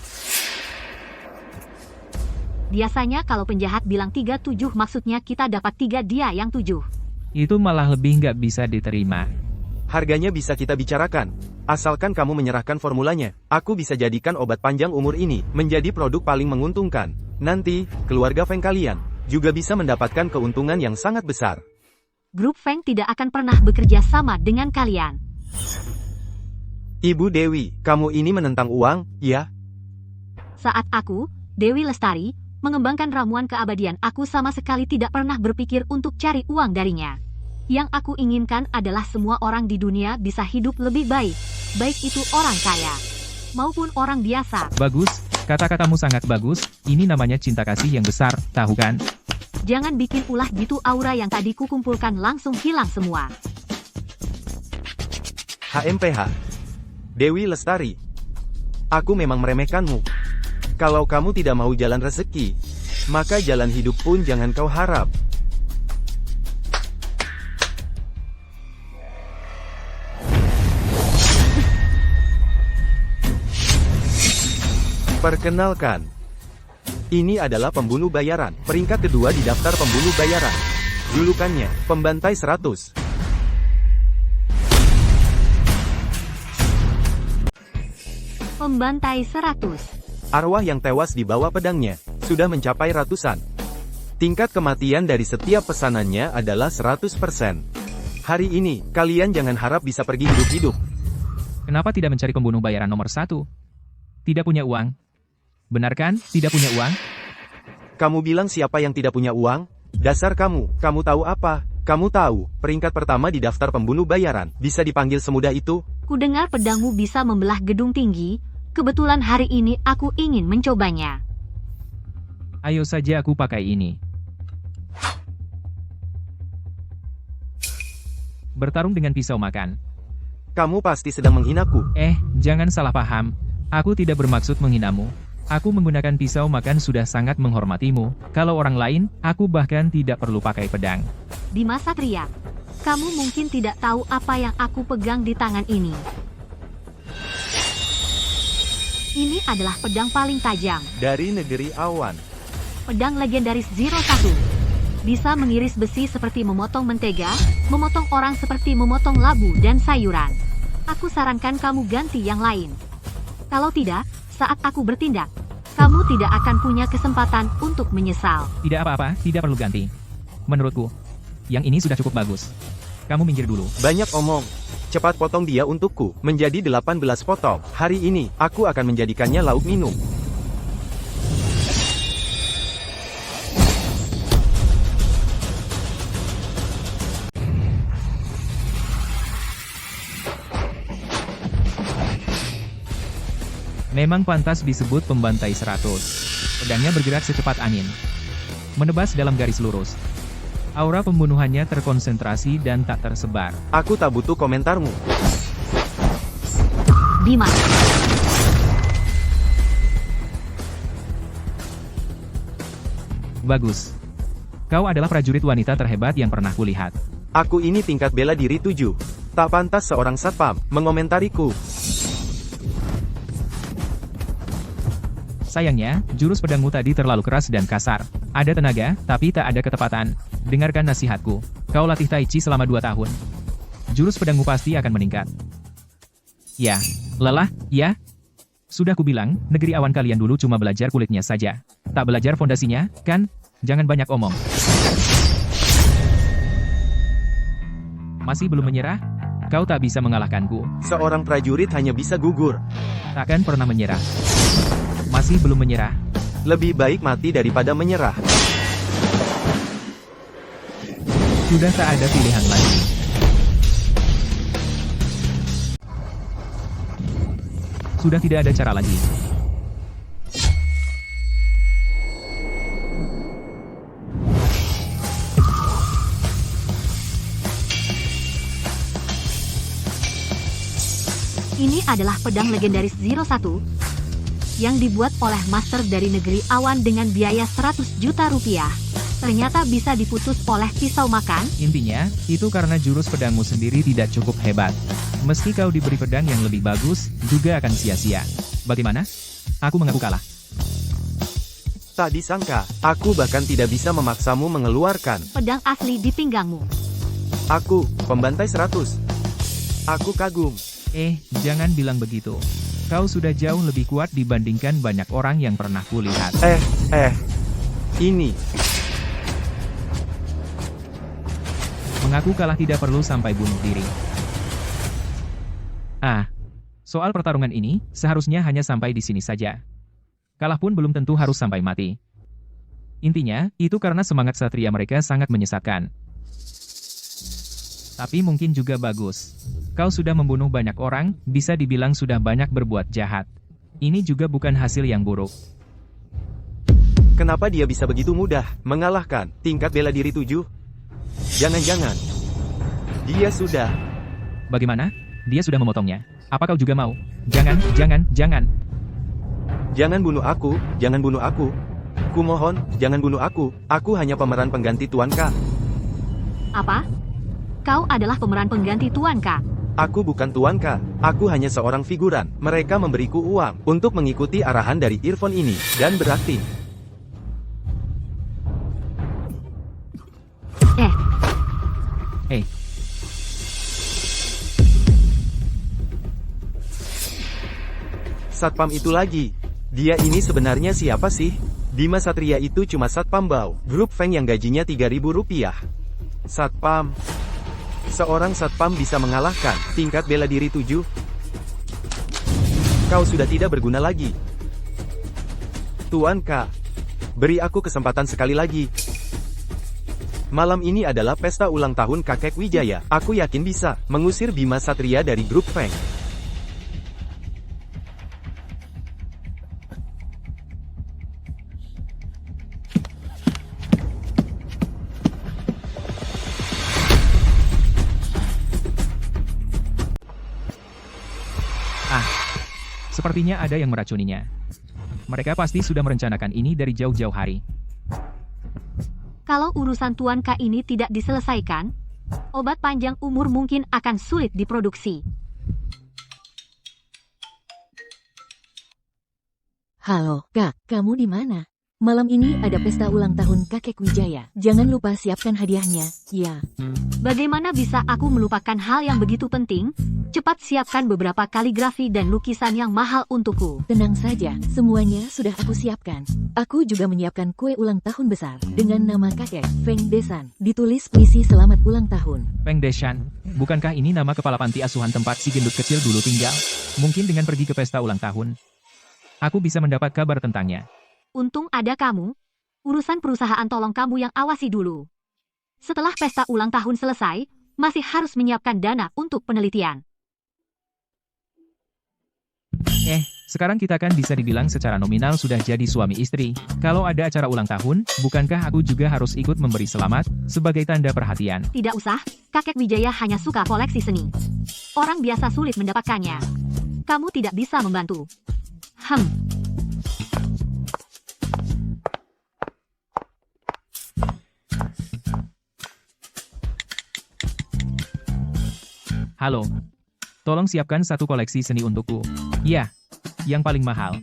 Biasanya kalau penjahat bilang 37 maksudnya kita dapat 3 dia yang 7. Itu malah lebih nggak bisa diterima. Harganya bisa kita bicarakan. Asalkan kamu menyerahkan formulanya, aku bisa jadikan obat panjang umur ini menjadi produk paling menguntungkan. Nanti, keluarga Feng kalian juga bisa mendapatkan keuntungan yang sangat besar. Grup Feng tidak akan pernah bekerja sama dengan kalian. Ibu Dewi, kamu ini menentang uang, ya? Saat aku, Dewi Lestari, mengembangkan ramuan keabadian, aku sama sekali tidak pernah berpikir untuk cari uang darinya. Yang aku inginkan adalah semua orang di dunia bisa hidup lebih baik. Baik itu orang kaya, maupun orang biasa. Bagus, kata-katamu sangat bagus. Ini namanya cinta kasih yang besar, tahu kan? Jangan bikin ulah gitu, aura yang tadi kukumpulkan langsung hilang semua. HMPH. Dewi Lestari. Aku memang meremehkanmu. Kalau kamu tidak mau jalan rezeki, maka jalan hidup pun jangan kau harap. Perkenalkan, ini adalah pembunuh bayaran, peringkat kedua di daftar pembunuh bayaran. Julukannya, Pembantai 100. Pembantai 100. Arwah yang tewas di bawah pedangnya, sudah mencapai ratusan. Tingkat kematian dari setiap pesanannya adalah 100%. Hari ini, kalian jangan harap bisa pergi hidup-hidup. Kenapa tidak mencari pembunuh bayaran nomor 1? Tidak punya uang? Benar kan, tidak punya uang? Kamu bilang siapa yang tidak punya uang? Dasar kamu tahu apa? Kamu tahu, peringkat pertama di daftar pembunuh bayaran, bisa dipanggil semudah itu? Kudengar pedangmu bisa membelah gedung tinggi, kebetulan hari ini aku ingin mencobanya. Ayo saja aku pakai ini. Bertarung dengan pisau makan. Kamu pasti sedang menghinaku. Jangan salah paham. Aku tidak bermaksud menghinamu. Aku menggunakan pisau makan sudah sangat menghormatimu. Kalau orang lain, aku bahkan tidak perlu pakai pedang. Bima Satria, kamu mungkin tidak tahu apa yang aku pegang di tangan ini. Ini adalah pedang paling tajam. Dari negeri awan. Pedang legendaris Zero 1. Bisa mengiris besi seperti memotong mentega, memotong orang seperti memotong labu dan sayuran. Aku sarankan kamu ganti yang lain. Kalau tidak, saat aku bertindak, kamu tidak akan punya kesempatan untuk menyesal. Tidak apa-apa, tidak perlu ganti. Menurutku, yang ini sudah cukup bagus. Kamu minggir dulu. Banyak omong. Cepat potong dia untukku, menjadi 18 potong. Hari ini, aku akan menjadikannya lauk minum. Memang pantas disebut pembantai 100. Pedangnya bergerak secepat angin, menebas dalam garis lurus. Aura pembunuhannya terkonsentrasi dan tak tersebar. Aku tak butuh komentarmu. Bima. Bagus. Kau adalah prajurit wanita terhebat yang pernah kulihat. Aku ini tingkat bela diri 7. Tak pantas seorang satpam mengomentariku. Sayangnya, jurus pedangmu tadi terlalu keras dan kasar. Ada tenaga, tapi tak ada ketepatan. Dengarkan nasihatku. Kau latih Tai Chi selama 2 tahun. Jurus pedangmu pasti akan meningkat. Ya, lelah, ya? Sudah kubilang, negeri awan kalian dulu cuma belajar kulitnya saja. Tak belajar fondasinya, kan? Jangan banyak omong. Masih belum menyerah? Kau tak bisa mengalahkanku. Seorang prajurit hanya bisa gugur. Takkan pernah menyerah. Masih belum menyerah. Lebih baik mati daripada menyerah. Sudah tak ada pilihan lagi. Sudah tidak ada cara lagi. Ini adalah pedang legendaris Zero 1 yang dibuat oleh master dari negeri awan dengan biaya 100 juta rupiah. Ternyata bisa diputus oleh pisau makan. Intinya, itu karena jurus pedangmu sendiri tidak cukup hebat. Meski kau diberi pedang yang lebih bagus, juga akan sia-sia. Bagaimana? Aku mengaku kalah. Tak disangka, aku bahkan tidak bisa memaksamu mengeluarkan. Pedang asli di pinggangmu. Aku, pembantai 100. Aku kagum. Jangan bilang begitu. Kau sudah jauh lebih kuat dibandingkan banyak orang yang pernah kulihat. Ini. Mengaku kalah tidak perlu sampai bunuh diri. Soal pertarungan ini, seharusnya hanya sampai di sini saja. Kalah pun belum tentu harus sampai mati. Intinya, itu karena semangat satria mereka sangat menyesatkan. Tapi mungkin juga bagus. Kau sudah membunuh banyak orang, bisa dibilang sudah banyak berbuat jahat. Ini juga bukan hasil yang buruk. Kenapa dia bisa begitu mudah mengalahkan tingkat bela diri 7? Jangan-jangan dia sudah... Bagaimana? Dia sudah memotongnya. Apa kau juga mau? Jangan. Jangan bunuh aku, jangan bunuh aku. Kumohon, jangan bunuh aku. Aku hanya pemeran pengganti Tuan K. Apa? Kau adalah pemeran pengganti Tuan K. Aku bukan Tuan K. Aku hanya seorang figuran. Mereka memberiku uang untuk mengikuti arahan dari earphone ini dan berakting. Satpam itu lagi. Dia ini sebenarnya siapa sih? Bima Satria itu cuma satpam bau. Grup Feng yang gajinya 3.000 rupiah. Satpam. Seorang satpam bisa mengalahkan tingkat bela diri 7. Kau sudah tidak berguna lagi. Tuan K. Beri aku kesempatan sekali lagi. Malam ini adalah pesta ulang tahun kakek Wijaya. Aku yakin bisa mengusir Bima Satria dari grup Feng. Sepertinya ada yang meracuninya. Mereka pasti sudah merencanakan ini dari jauh-jauh hari. Kalau urusan Tuan K ini tidak diselesaikan, obat panjang umur mungkin akan sulit diproduksi. Halo, Kak, kamu di mana? Malam ini ada pesta ulang tahun kakek Wijaya. Jangan lupa siapkan hadiahnya, ya. Bagaimana bisa aku melupakan hal yang begitu penting? Cepat siapkan beberapa kaligrafi dan lukisan yang mahal untukku. Tenang saja, semuanya sudah aku siapkan. Aku juga menyiapkan kue ulang tahun besar dengan nama kakek Feng Desan. Ditulis puisi selamat ulang tahun. Feng Deshan, bukankah ini nama kepala panti asuhan tempat si gendut kecil dulu tinggal? Mungkin dengan pergi ke pesta ulang tahun, aku bisa mendapat kabar tentangnya. Untung ada kamu. Urusan perusahaan tolong kamu yang awasi dulu. Setelah pesta ulang tahun selesai, masih harus menyiapkan dana untuk penelitian. Sekarang kita kan bisa dibilang secara nominal sudah jadi suami istri. Kalau ada acara ulang tahun, bukankah aku juga harus ikut memberi selamat, sebagai tanda perhatian? Tidak usah, kakek Wijaya hanya suka koleksi seni. Orang biasa sulit mendapatkannya. Kamu tidak bisa membantu. Halo. Tolong siapkan satu koleksi seni untukku. Ya, yang paling mahal.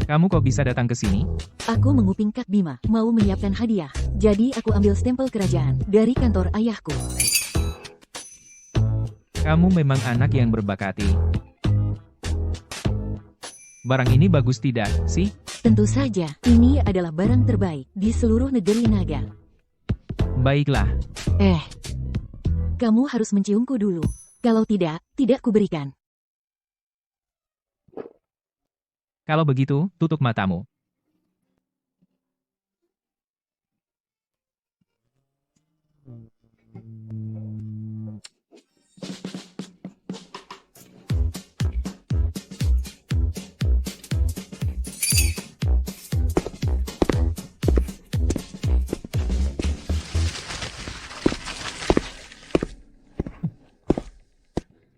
Kamu kok bisa datang ke sini? Aku menguping Kak Bima mau menyiapkan hadiah. Jadi aku ambil stempel kerajaan dari kantor ayahku. Kamu memang anak yang berbakati. Barang ini bagus tidak, sih? Tentu saja, ini adalah barang terbaik di seluruh negeri naga. Baiklah. Kamu harus menciumku dulu. Kalau tidak, tidak kuberikan. Kalau begitu, tutup matamu.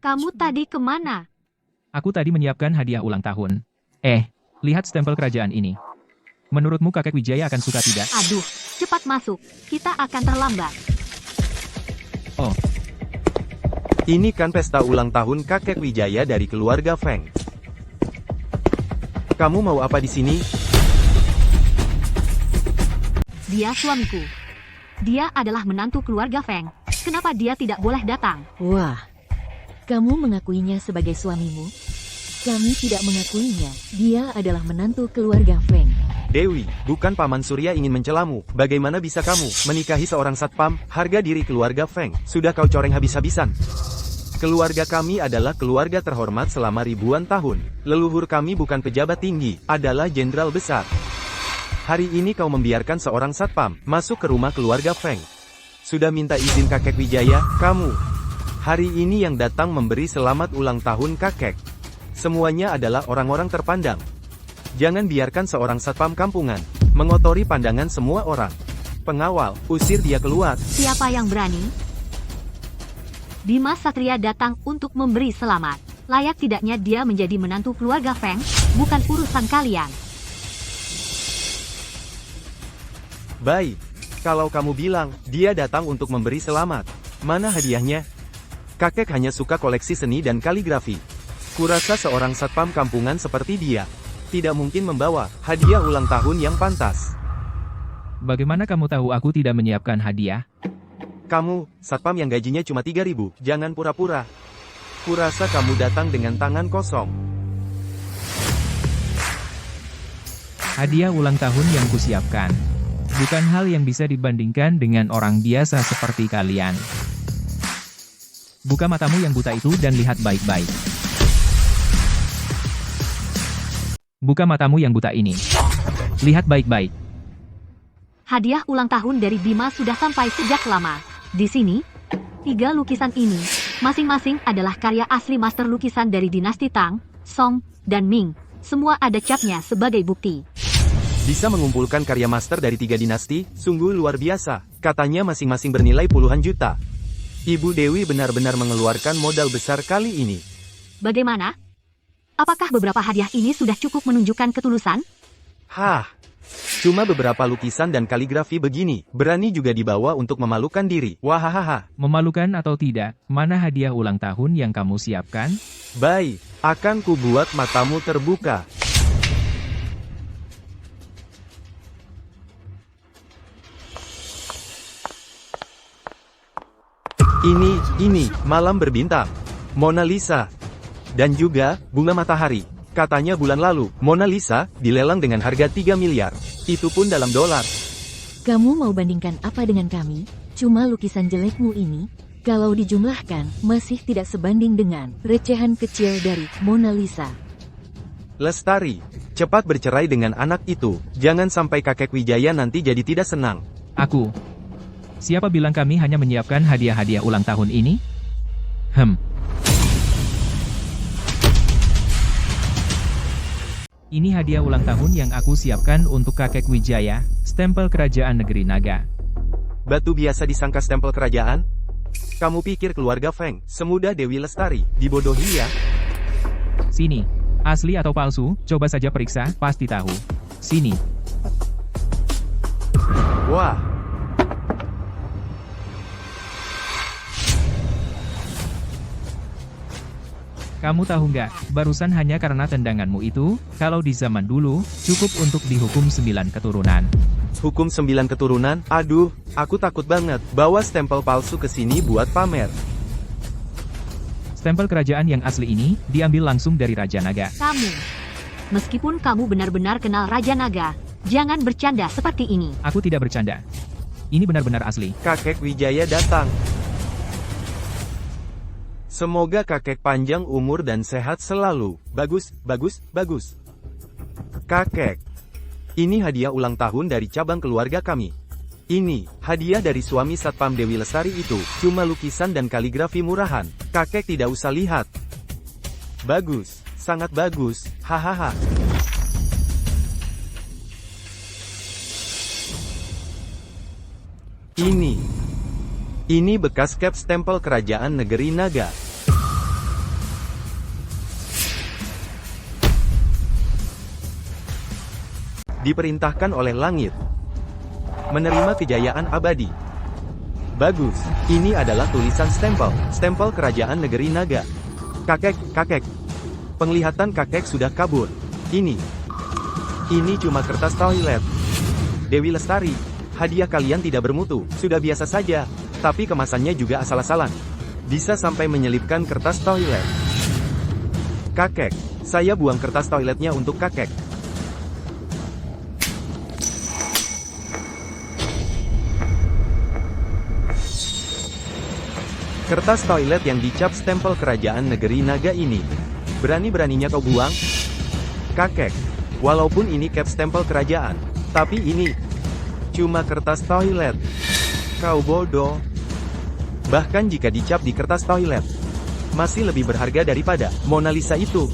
Kamu tadi kemana? Aku tadi menyiapkan hadiah ulang tahun. Lihat stempel kerajaan ini. Menurutmu kakek Wijaya akan suka tidak? Aduh, cepat masuk. Kita akan terlambat. Oh, Ini kan pesta ulang tahun kakek Wijaya dari keluarga Feng. Kamu mau apa di sini? Dia suamiku. Dia adalah menantu keluarga Feng. Kenapa dia tidak boleh datang? Wah, kamu mengakuinya sebagai suamimu? Kami tidak mengakuinya. Dia adalah menantu keluarga Feng. Dewi, bukan Paman Surya ingin mencelamu. Bagaimana bisa kamu menikahi seorang satpam? Harga diri keluarga Feng sudah kau coreng habis-habisan. Keluarga kami adalah keluarga terhormat selama ribuan tahun. Leluhur kami bukan pejabat tinggi, adalah jenderal besar. Hari ini kau membiarkan seorang satpam masuk ke rumah keluarga Feng. Sudah minta izin kakek Wijaya, kamu. Hari ini yang datang memberi selamat ulang tahun kakek. Semuanya adalah orang-orang terpandang. Jangan biarkan seorang satpam kampungan mengotori pandangan semua orang. Pengawal, usir dia keluar. Siapa yang berani? Bima Satria datang untuk memberi selamat. Layak tidaknya dia menjadi menantu keluarga Feng, bukan urusan kalian. Baik, kalau kamu bilang, dia datang untuk memberi selamat. Mana hadiahnya? Kakek hanya suka koleksi seni dan kaligrafi. Kurasa seorang satpam kampungan seperti dia tidak mungkin membawa hadiah ulang tahun yang pantas. bagaimana kamu tahu aku tidak menyiapkan hadiah? Kamu, satpam yang gajinya cuma 3.000, jangan pura-pura. Kurasa kamu datang dengan tangan kosong. Hadiah ulang tahun yang kusiapkan bukan hal yang bisa dibandingkan dengan orang biasa seperti kalian. Buka matamu yang buta itu dan lihat baik-baik. Buka matamu yang buta ini. Lihat baik-baik. Hadiah ulang tahun dari Bima sudah sampai sejak lama. Di sini, 3 lukisan ini, masing-masing adalah karya asli master lukisan dari dinasti Tang, Song, dan Ming. Semua ada capnya sebagai bukti. Bisa mengumpulkan karya master dari 3 dinasti, sungguh luar biasa. Katanya masing-masing bernilai puluhan juta. Ibu Dewi benar-benar mengeluarkan modal besar kali ini. Bagaimana? Apakah beberapa hadiah ini sudah cukup menunjukkan ketulusan? Hah, cuma beberapa lukisan dan kaligrafi begini, berani juga dibawa untuk memalukan diri. Wahahaha. Memalukan atau tidak, mana hadiah ulang tahun yang kamu siapkan? Baik, akan kubuat matamu terbuka. Ini, malam berbintang. Mona Lisa. Dan juga, bunga matahari. Katanya bulan lalu, Mona Lisa dilelang dengan harga 3 miliar. Itu pun dalam dolar. Kamu mau bandingkan apa dengan kami? Cuma lukisan jelekmu ini, kalau dijumlahkan, masih tidak sebanding dengan recehan kecil dari Mona Lisa. Lestari, cepat bercerai dengan anak itu. Jangan sampai kakek Wijaya nanti jadi tidak senang. Aku. Siapa bilang kami hanya menyiapkan hadiah-hadiah ulang tahun ini? Ini hadiah ulang tahun yang aku siapkan untuk kakek Wijaya, stempel kerajaan negeri naga. Batu biasa disangka stempel kerajaan? Kamu pikir keluarga Feng semudah Dewi Lestari dibodohi ya? Sini. Asli atau palsu, coba saja periksa, pasti tahu. Sini. Wah, Kamu tahu nggak, barusan hanya karena tendanganmu itu, kalau di zaman dulu, cukup untuk dihukum 9 keturunan. hukum 9 keturunan? Aduh, aku takut banget bawa stempel palsu ke sini buat pamer. Stempel kerajaan yang asli ini, diambil langsung dari Raja Naga. Kamu. Meskipun kamu benar-benar kenal Raja Naga, jangan bercanda seperti ini. Aku tidak bercanda. Ini benar-benar asli. Kakek Wijaya datang. Semoga kakek panjang umur dan sehat selalu. Bagus, bagus, bagus. Kakek, ini hadiah ulang tahun dari cabang keluarga kami. Ini, hadiah dari suami Satpam Dewi Lestari itu, cuma lukisan dan kaligrafi murahan. Kakek tidak usah lihat. Bagus, sangat bagus, hahaha. Ini bekas cap stempel kerajaan negeri naga. Diperintahkan oleh langit. Menerima kejayaan abadi. Bagus, ini adalah tulisan stempel kerajaan negeri naga. Kakek. Penglihatan kakek sudah kabur. Ini cuma kertas toilet. Dewi Lestari, hadiah kalian tidak bermutu, sudah biasa saja. Tapi kemasannya juga asal-asalan. Bisa sampai menyelipkan kertas toilet. Kakek, saya buang kertas toiletnya untuk kakek. Kertas toilet yang dicap stempel kerajaan negeri naga ini. Berani-beraninya kau buang? Kakek, walaupun ini cap stempel kerajaan, tapi ini cuma kertas toilet. Kau bodoh. Bahkan jika dicap di kertas toilet, masih lebih berharga daripada Mona Lisa itu.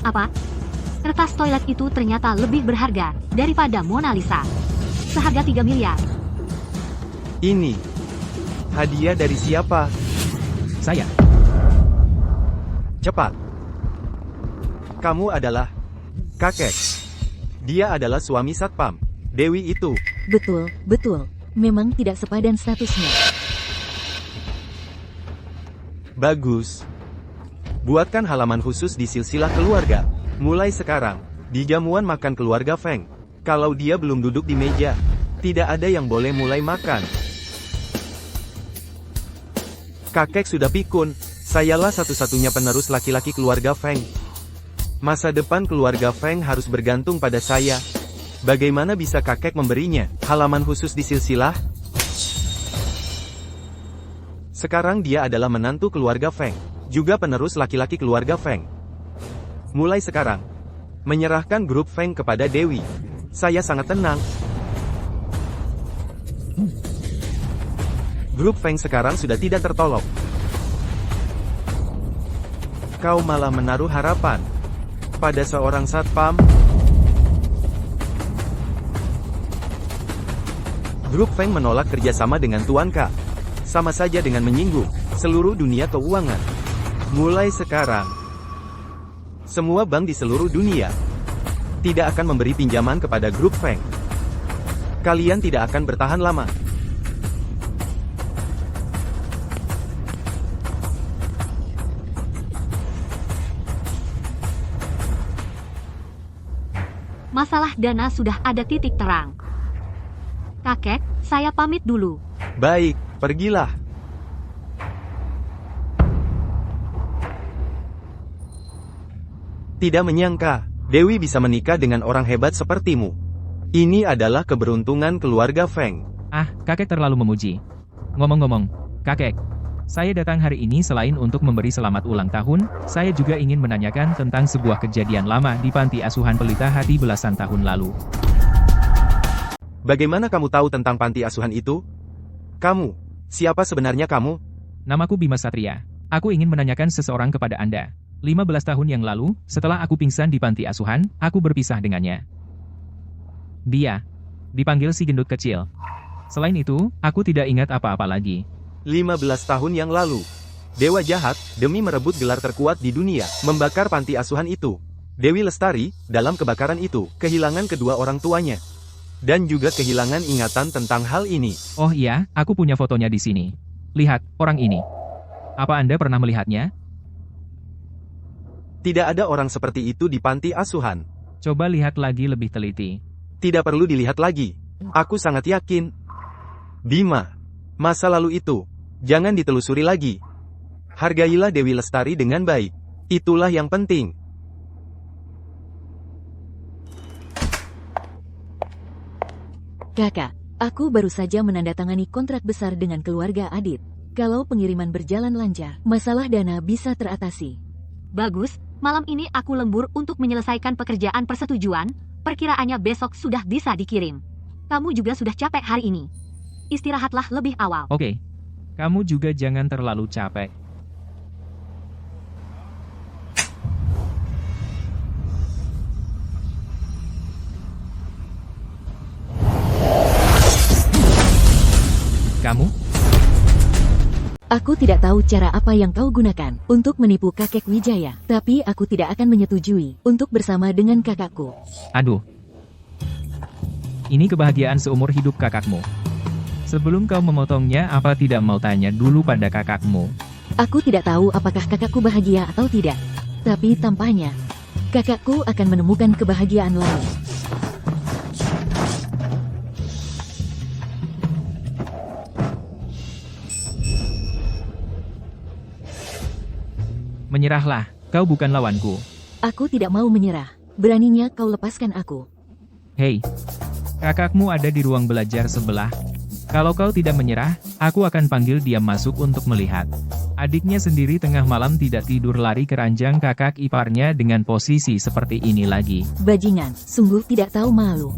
Apa? Kertas toilet itu ternyata lebih berharga daripada Mona Lisa. Seharga 3 miliar. Ini hadiah dari siapa? Saya. Cepat. Kamu adalah kakek. Dia adalah suami Satpam Dewi itu. Betul. Memang tidak sepadan statusnya. Bagus. Buatkan halaman khusus di silsilah keluarga. Mulai sekarang, di jamuan makan keluarga Feng, kalau dia belum duduk di meja, tidak ada yang boleh mulai makan. Kakek sudah pikun, sayalah satu-satunya penerus laki-laki keluarga Feng. Masa depan keluarga Feng harus bergantung pada saya. Bagaimana bisa kakek memberinya halaman khusus di silsilah? Sekarang dia adalah menantu keluarga Feng, juga penerus laki-laki keluarga Feng. Mulai sekarang, menyerahkan grup Feng kepada Dewi. Saya sangat tenang. Grup Feng sekarang sudah tidak tertolong. Kau malah menaruh harapan pada seorang satpam. Grup Feng menolak kerjasama dengan Tuan K. Sama saja dengan menyinggung seluruh dunia keuangan. Mulai sekarang, semua bank di seluruh dunia tidak akan memberi pinjaman kepada grup Feng. Kalian tidak akan bertahan lama. Masalah dana sudah ada titik terang. Kakek, saya pamit dulu. Baik, pergilah. Tidak menyangka, Dewi bisa menikah dengan orang hebat sepertimu. Ini adalah keberuntungan keluarga Feng. Ah, kakek terlalu memuji. Ngomong-ngomong, kakek, saya datang hari ini selain untuk memberi selamat ulang tahun, saya juga ingin menanyakan tentang sebuah kejadian lama di panti asuhan Pelita Hati belasan tahun lalu. Bagaimana kamu tahu tentang panti asuhan itu? Kamu, siapa sebenarnya kamu? Namaku Bima Satria. Aku ingin menanyakan seseorang kepada Anda. 15 tahun yang lalu, setelah aku pingsan di panti asuhan, aku berpisah dengannya. Dia dipanggil si gendut kecil. Selain itu, aku tidak ingat apa-apa lagi. 15 tahun yang lalu. Dewa jahat, demi merebut gelar terkuat di dunia, membakar panti asuhan itu. Dewi Lestari, dalam kebakaran itu, kehilangan kedua orang tuanya. Dan juga kehilangan ingatan tentang hal ini. Oh iya, aku punya fotonya di sini. Lihat, orang ini. Apa Anda pernah melihatnya? Tidak ada orang seperti itu di panti asuhan. Coba lihat lagi lebih teliti. Tidak perlu dilihat lagi. Aku sangat yakin. Bima, masa lalu itu, jangan ditelusuri lagi. Hargailah Dewi Lestari dengan baik. Itulah yang penting. Kakak, aku baru saja menandatangani kontrak besar dengan keluarga Adit. Kalau pengiriman berjalan lancar, masalah dana bisa teratasi. Bagus, malam ini aku lembur untuk menyelesaikan pekerjaan persetujuan, perkiraannya besok sudah bisa dikirim. Kamu juga sudah capek hari ini. Istirahatlah lebih awal. Oke. Kamu juga jangan terlalu capek. Kamu? Aku tidak tahu cara apa yang kau gunakan untuk menipu kakek Wijaya, tapi aku tidak akan menyetujui untuk bersama dengan kakakku. Aduh. Ini kebahagiaan seumur hidup kakakmu. Sebelum kau memotongnya, apa tidak mau tanya dulu pada kakakmu? Aku tidak tahu apakah kakakku bahagia atau tidak, tapi tampaknya kakakku akan menemukan kebahagiaan lain. Menyerahlah, kau bukan lawanku. Aku tidak mau menyerah. Beraninya kau lepaskan aku. Hei, kakakmu ada di ruang belajar sebelah. Kalau kau tidak menyerah, aku akan panggil dia masuk untuk melihat. Adiknya sendiri tengah malam tidak tidur lari ke ranjang kakak iparnya dengan posisi seperti ini lagi. Bajingan, sungguh tidak tahu malu.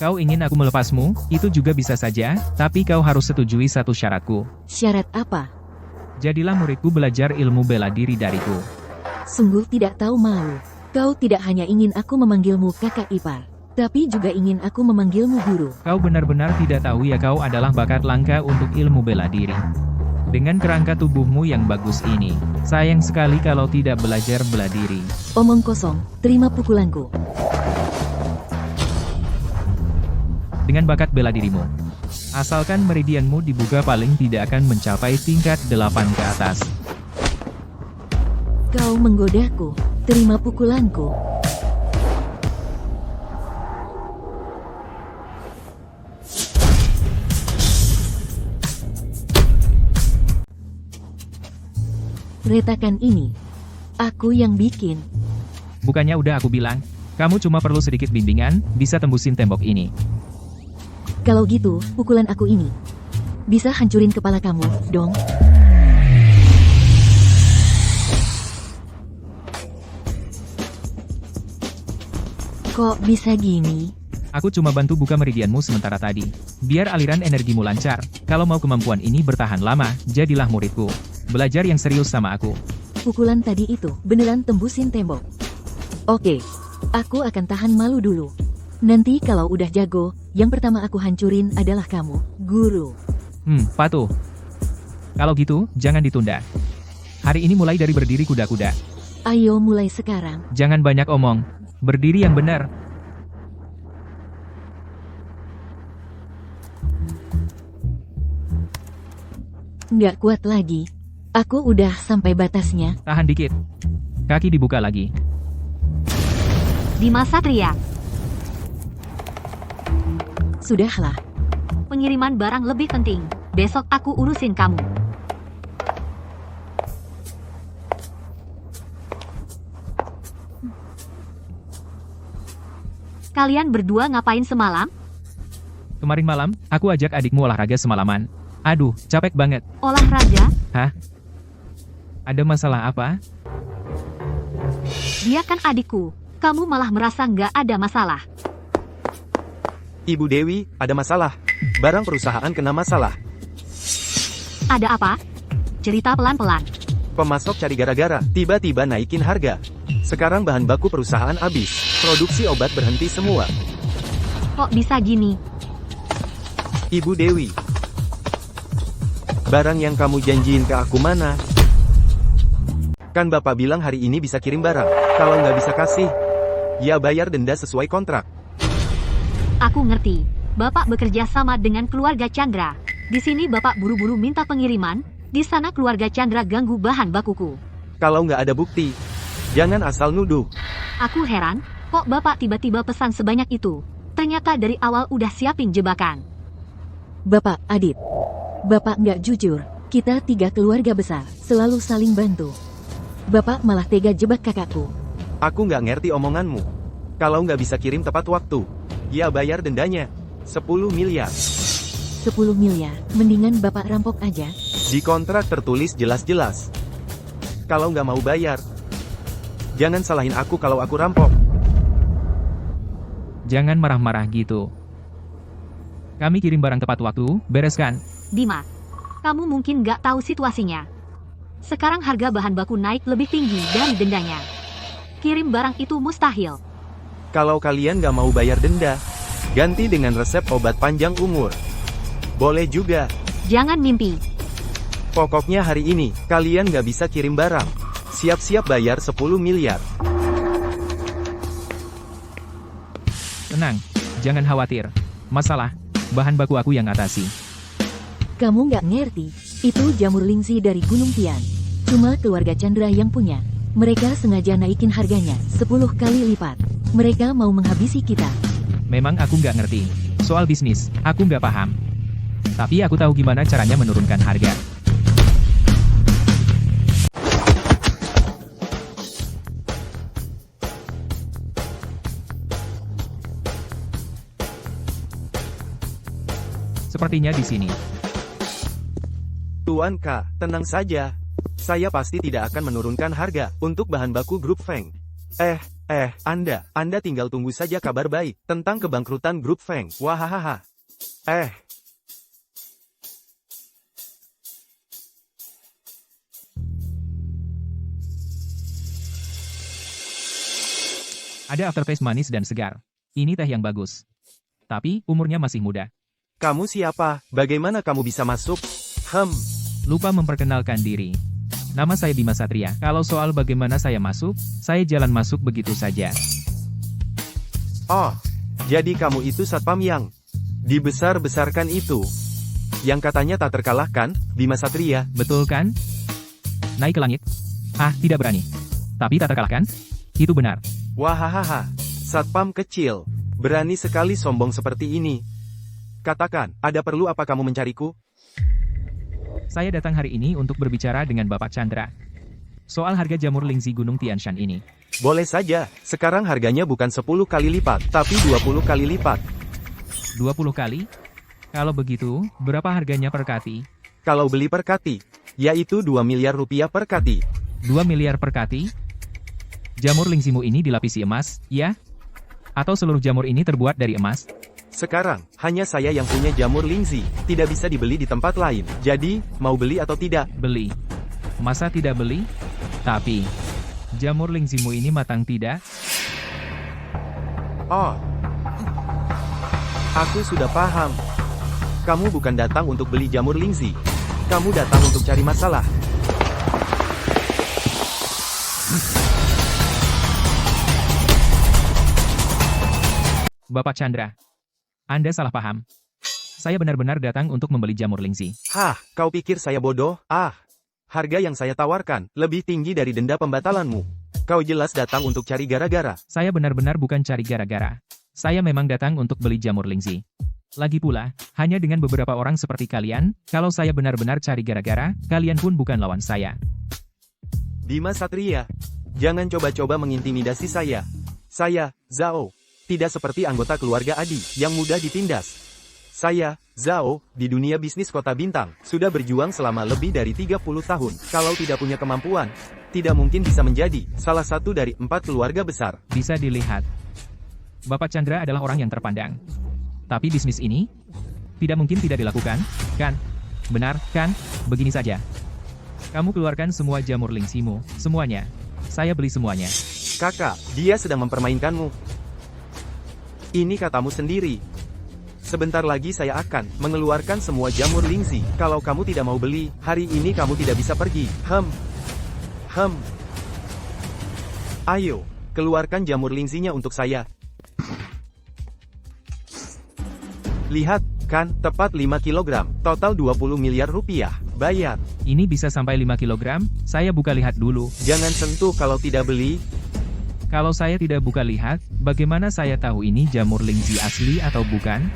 Kau ingin aku melepasmu? Itu juga bisa saja, tapi kau harus setujui satu syaratku. Syarat apa? Jadilah muridku belajar ilmu bela diri dariku. Sungguh tidak tahu malu. Kau tidak hanya ingin aku memanggilmu kakak ipar, tapi juga ingin aku memanggilmu guru. Kau benar-benar tidak tahu ya, kau adalah bakat langka untuk ilmu bela diri. Dengan kerangka tubuhmu yang bagus ini, sayang sekali kalau tidak belajar bela diri. Omong kosong, terima pukulanku. Dengan bakat bela dirimu, asalkan meridianmu dibuka paling tidak akan mencapai tingkat 8 ke atas. Kau menggodaku, terima pukulanku. Retakan ini, aku yang bikin. Bukannya udah aku bilang, kamu cuma perlu sedikit bimbingan, bisa tembusin tembok ini. Kalau gitu, pukulan aku ini bisa hancurin kepala kamu, dong. Kok bisa gini? Aku cuma bantu buka meridianmu sementara tadi. Biar aliran energimu lancar. Kalau mau kemampuan ini bertahan lama, jadilah muridku. Belajar yang serius sama aku. Pukulan tadi itu beneran tembusin tembok. Oke, aku akan tahan malu dulu. Nanti kalau udah jago, yang pertama aku hancurin adalah kamu, guru. Patuh. Kalau gitu, jangan ditunda. Hari ini mulai dari berdiri kuda-kuda. Ayo mulai sekarang. Jangan banyak omong. Berdiri yang benar. Nggak kuat lagi. Aku udah sampai batasnya. Tahan dikit. Kaki dibuka lagi. Bima Satria, Sudahlah. pengiriman barang lebih penting. Besok aku urusin kamu. Kalian berdua ngapain semalam? Kemarin malam, aku ajak adikmu olahraga semalaman. Aduh, capek banget. Olahraga? Hah? Ada masalah apa? Dia kan adikku. Kamu malah merasa nggak ada masalah. Ibu Dewi, ada masalah. Barang perusahaan kena masalah. Ada apa? Cerita pelan-pelan. Pemasok cari gara-gara, tiba-tiba naikin harga. Sekarang bahan baku perusahaan habis. Produksi obat berhenti semua. Kok bisa gini? Ibu Dewi, barang yang kamu janjiin ke aku mana? Kan Bapak bilang hari ini bisa kirim barang. Kalau nggak bisa kasih, ya bayar denda sesuai kontrak. Aku ngerti. Bapak bekerja sama dengan keluarga Chandra. Di sini Bapak buru-buru minta pengiriman. Di sana keluarga Chandra ganggu bahan bakuku. Kalau nggak ada bukti, jangan asal nuduh. Aku heran, kok Bapak tiba-tiba pesan sebanyak itu? Ternyata dari awal udah siapin jebakan. Bapak, Adit. Bapak nggak jujur. Kita 3 keluarga besar, selalu saling bantu. Bapak malah tega jebak kakakku. Aku nggak ngerti omonganmu. Kalau nggak bisa kirim tepat waktu, ya bayar dendanya. 10 miliar. 10 miliar, mendingan Bapak rampok aja. Di kontrak tertulis jelas-jelas. Kalau nggak mau bayar, jangan salahin aku kalau aku rampok. Jangan marah-marah gitu. Kami kirim barang tepat waktu, bereskan. Dimas, kamu mungkin nggak tahu situasinya. Sekarang harga bahan baku naik lebih tinggi dari dendanya. Kirim barang itu mustahil. Kalau kalian nggak mau bayar denda, ganti dengan resep obat panjang umur. Boleh juga. Jangan mimpi. Pokoknya hari ini, kalian nggak bisa kirim barang. Siap-siap bayar 10 miliar. Tenang, jangan khawatir. Masalah, bahan baku aku yang atasi. Kamu nggak ngerti, itu jamur lingsi dari Gunung Tian. Cuma keluarga Chandra yang punya. Mereka sengaja naikin harganya 10 kali lipat. Mereka mau menghabisi kita. Memang aku nggak ngerti. Soal bisnis, aku nggak paham. Tapi aku tahu gimana caranya menurunkan harga. Sepertinya di sini. Tuan K, tenang saja. Saya pasti tidak akan menurunkan harga untuk bahan baku Grup Feng. Anda tinggal tunggu saja kabar baik tentang kebangkrutan Grup Feng. Wahahaha. Ada aftertaste manis dan segar. Ini teh yang bagus. Tapi, umurnya masih muda. Kamu siapa? Bagaimana kamu bisa masuk? Lupa memperkenalkan diri. Nama saya Bima Satria. Kalau soal bagaimana saya masuk, saya jalan masuk begitu saja. Oh, jadi kamu itu satpam yang dibesar-besarkan itu. Yang katanya tak terkalahkan, Bima Satria. Betul kan? Naik ke langit? Ah, tidak berani. Tapi tak terkalahkan? Itu benar. Wahahaha, satpam kecil. Berani sekali sombong seperti ini. Katakan, ada perlu apa kamu mencariku? Saya datang hari ini untuk berbicara dengan Bapak Chandra. Soal harga jamur lingzi Gunung Tianshan ini. Boleh saja, sekarang harganya bukan 10 kali lipat, tapi 20 kali lipat. 20 kali? Kalau begitu, berapa harganya per kati? Kalau beli per kati, yaitu 2 miliar rupiah per kati. 2 miliar per kati? Jamur lingzimu ini dilapisi emas, ya? Atau seluruh jamur ini terbuat dari emas? Sekarang, hanya saya yang punya jamur lingzi, tidak bisa dibeli di tempat lain. Jadi, mau beli atau tidak? Beli. Masa tidak beli? Tapi, jamur lingzimu ini matang tidak? Oh, aku sudah paham. Kamu bukan datang untuk beli jamur lingzi. Kamu datang untuk cari masalah. Bapak Chandra, Anda salah paham. Saya benar-benar datang untuk membeli jamur lingzi. Hah, kau pikir saya bodoh? Harga yang saya tawarkan lebih tinggi dari denda pembatalanmu. Kau jelas datang untuk cari gara-gara. Saya benar-benar bukan cari gara-gara. Saya memang datang untuk beli jamur lingzi. Lagi pula, hanya dengan beberapa orang seperti kalian, kalau saya benar-benar cari gara-gara, kalian pun bukan lawan saya. Bima Satria, jangan coba-coba mengintimidasi saya. Saya, Zhao, tidak seperti anggota keluarga Adi, yang mudah ditindas. Saya, Zhao, di dunia bisnis Kota Bintang, sudah berjuang selama lebih dari 30 tahun. Kalau tidak punya kemampuan, tidak mungkin bisa menjadi salah satu dari 4 keluarga besar. Bisa dilihat. Bapak Chandra adalah orang yang terpandang. Tapi bisnis ini tidak mungkin tidak dilakukan, kan? Benar, kan? Begini saja. Kamu keluarkan semua jamur lingsimu, semuanya. Saya beli semuanya. Kakak, dia sedang mempermainkanmu. Ini katamu sendiri. Sebentar lagi saya akan mengeluarkan semua jamur lingsi. Kalau kamu tidak mau beli, hari ini kamu tidak bisa pergi. Ayo, keluarkan jamur lingsinya untuk saya. Lihat, kan, tepat 5 kg, total 20 miliar rupiah. Bayar. Ini bisa sampai 5 kg, saya buka lihat dulu. Jangan sentuh kalau tidak beli. Kalau saya tidak buka lihat, bagaimana saya tahu ini jamur lingsi asli atau bukan?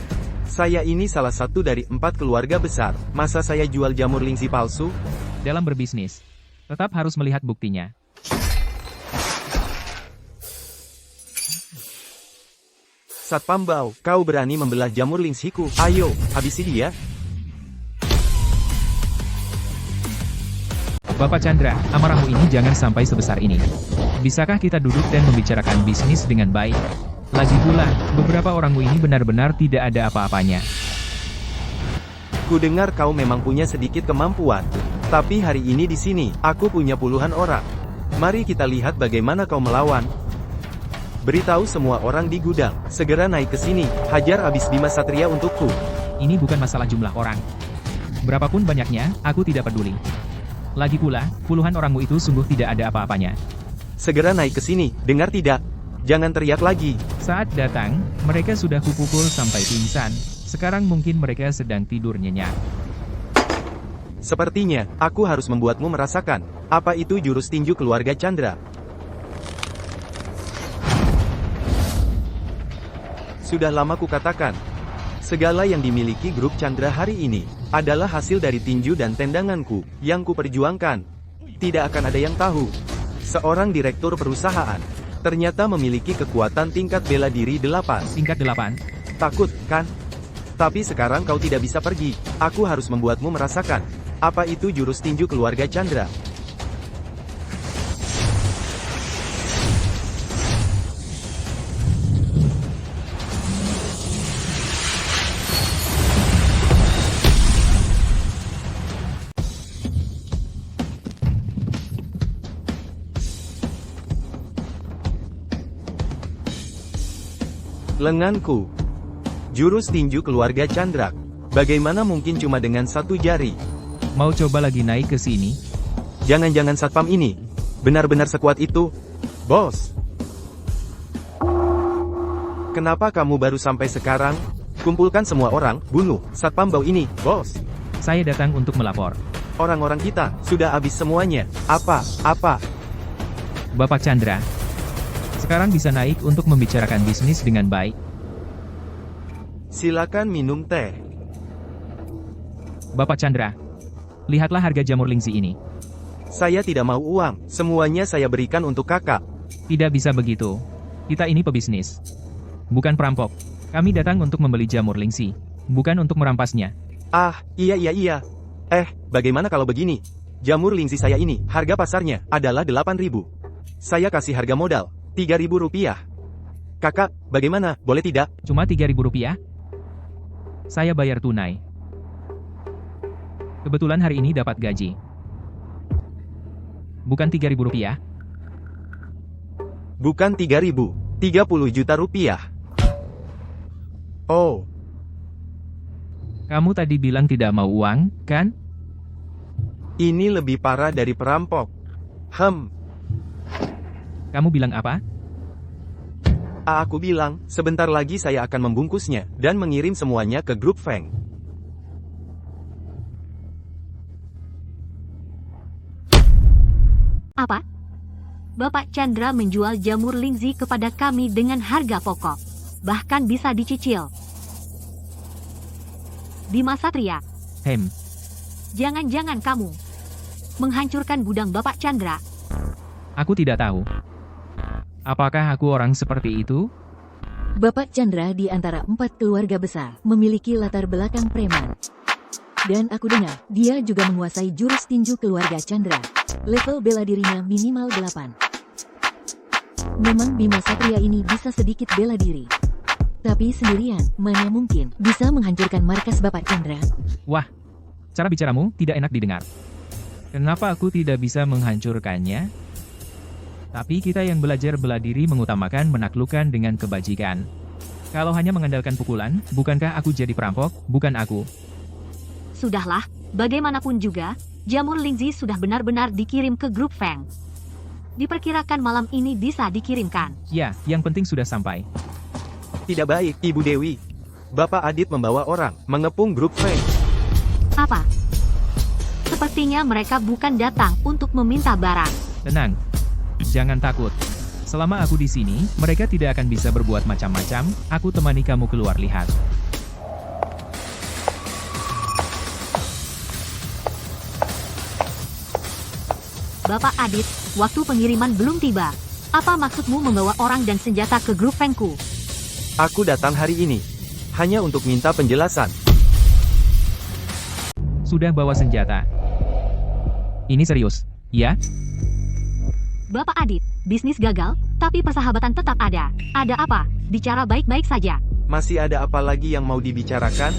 Saya ini salah satu dari 4 keluarga besar. Masa saya jual jamur lingsi palsu? Dalam berbisnis, tetap harus melihat buktinya. Satpam Bau, kau berani membelah jamur lingsiku? Ayo, habisi dia. Bapak Chandra, amarahmu ini jangan sampai sebesar ini. Bisakah kita duduk dan membicarakan bisnis dengan baik? Lagi pula, beberapa orangmu ini benar-benar tidak ada apa-apanya. Ku dengar kau memang punya sedikit kemampuan. Tapi hari ini di sini, aku punya puluhan orang. Mari kita lihat bagaimana kau melawan. Beritahu semua orang di gudang, segera naik ke sini, hajar habis Bima Satria untukku. Ini bukan masalah jumlah orang. Berapapun banyaknya, aku tidak peduli. Lagi pula, puluhan orangmu itu sungguh tidak ada apa-apanya. Segera naik ke sini, dengar tidak? Jangan teriak lagi. Saat datang, mereka sudah kupukul sampai pingsan. Sekarang mungkin mereka sedang tidur nyenyak. Sepertinya, aku harus membuatmu merasakan, apa itu jurus tinju keluarga Chandra. Sudah lama kukatakan, segala yang dimiliki grup Chandra hari ini, adalah hasil dari tinju dan tendanganku, yang kuperjuangkan. Tidak akan ada yang tahu. Seorang direktur perusahaan, ternyata memiliki kekuatan tingkat bela diri 8. Tingkat 8. Takut, kan? Tapi sekarang kau tidak bisa pergi. Aku harus membuatmu merasakan, apa itu jurus tinju keluarga Chandra. Lenganku. Jurus tinju keluarga Chandra. Bagaimana mungkin cuma dengan satu jari? Mau coba lagi naik ke sini? Jangan-jangan satpam ini benar-benar sekuat itu? Bos. Kenapa kamu baru sampai sekarang? Kumpulkan semua orang, bunuh satpam bau ini, bos. Saya datang untuk melapor. Orang-orang kita sudah habis semuanya. Apa? Bapak Chandra, sekarang bisa naik untuk membicarakan bisnis dengan baik. Silakan minum teh. Bapak Chandra, lihatlah harga jamur lingsi ini. Saya tidak mau uang, semuanya saya berikan untuk kakak. Tidak bisa begitu. Kita ini pebisnis, bukan perampok. Kami datang untuk membeli jamur lingsi, bukan untuk merampasnya. Ah, iya. Bagaimana kalau begini? Jamur lingsi saya ini, harga pasarnya adalah 8.000. Saya kasih harga modal 3.000 rupiah. Kakak, bagaimana? Boleh tidak? Cuma 3.000 rupiah? Saya bayar tunai. Kebetulan hari ini dapat gaji. Bukan 3.000 rupiah? Bukan 3.000, 30 juta rupiah. Oh, Kamu tadi bilang tidak mau uang, kan? ini lebih parah dari perampok. Kamu bilang apa? Aku bilang, sebentar lagi saya akan membungkusnya, dan mengirim semuanya ke grup Feng. Apa? Bapak Chandra menjual jamur lingzi kepada kami dengan harga pokok. Bahkan bisa dicicil. Bima Satria, jangan-jangan kamu menghancurkan gudang Bapak Chandra. Aku tidak tahu. Apakah aku orang seperti itu? Bapak Chandra di antara 4 keluarga besar, memiliki latar belakang preman. Dan aku dengar, dia juga menguasai jurus tinju keluarga Chandra. Level bela dirinya minimal 8. Memang Bima Satria ini bisa sedikit bela diri. Tapi sendirian, mana mungkin bisa menghancurkan markas Bapak Chandra? Wah, cara bicaramu tidak enak didengar. Kenapa aku tidak bisa menghancurkannya? Tapi kita yang belajar bela diri mengutamakan menaklukkan dengan kebajikan. Kalau hanya mengandalkan pukulan, bukankah aku jadi perampok? Bukan aku. Sudahlah, bagaimanapun juga, jamur Lingzi sudah benar-benar dikirim ke grup Feng. Diperkirakan malam ini bisa dikirimkan. Ya, yang penting sudah sampai. Tidak baik, Ibu Dewi. Bapak Adit membawa orang mengepung grup Feng. Apa? Sepertinya mereka bukan datang untuk meminta barang. Tenang, jangan takut. Selama aku di sini, mereka tidak akan bisa berbuat macam-macam. Aku temani kamu keluar lihat. Bapak Adit, waktu pengiriman belum tiba. Apa maksudmu membawa orang dan senjata ke grup Fengku? Aku datang hari ini hanya untuk minta penjelasan. Sudah bawa senjata. Ini serius, ya? Bapak Adit, bisnis gagal, tapi persahabatan tetap ada. Ada apa? Bicara baik-baik saja. Masih ada apa lagi yang mau dibicarakan?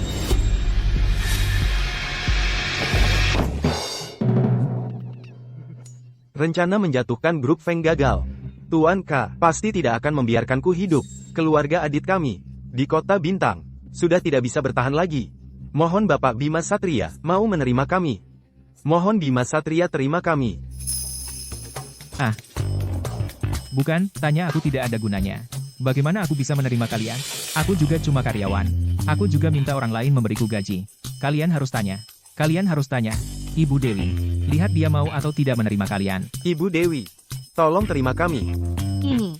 Rencana menjatuhkan grup Feng gagal. Tuan K pasti tidak akan membiarkanku hidup. Keluarga Adit kami di Kota Bintang sudah tidak bisa bertahan lagi. Mohon Bapak Bima Satria mau menerima kami. Mohon Bima Satria terima kami. Bukan, tanya aku tidak ada gunanya. Bagaimana aku bisa menerima kalian? Aku juga cuma karyawan. Aku juga minta orang lain memberiku gaji. Kalian harus tanya. Kalian harus tanya. Ibu Dewi, lihat dia mau atau tidak menerima kalian. Ibu Dewi, tolong terima kami. Ini,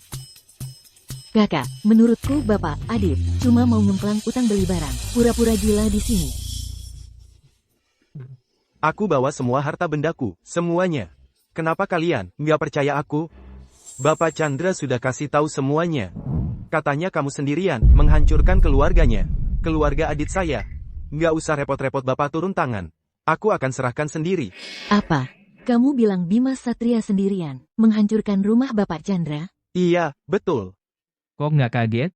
Kakak, menurutku Bapak Adit cuma mau ngemplang utang beli barang. Pura-pura gila di sini. Aku bawa semua harta bendaku, semuanya. Kenapa kalian nggak percaya aku? Bapak Chandra sudah kasih tahu semuanya. Katanya kamu sendirian menghancurkan keluarganya. Keluarga Adit saya. Nggak usah repot-repot Bapak turun tangan. Aku akan serahkan sendiri. Apa? Kamu bilang Bima Satria sendirian menghancurkan rumah Bapak Chandra? Iya, betul. Kok nggak kaget?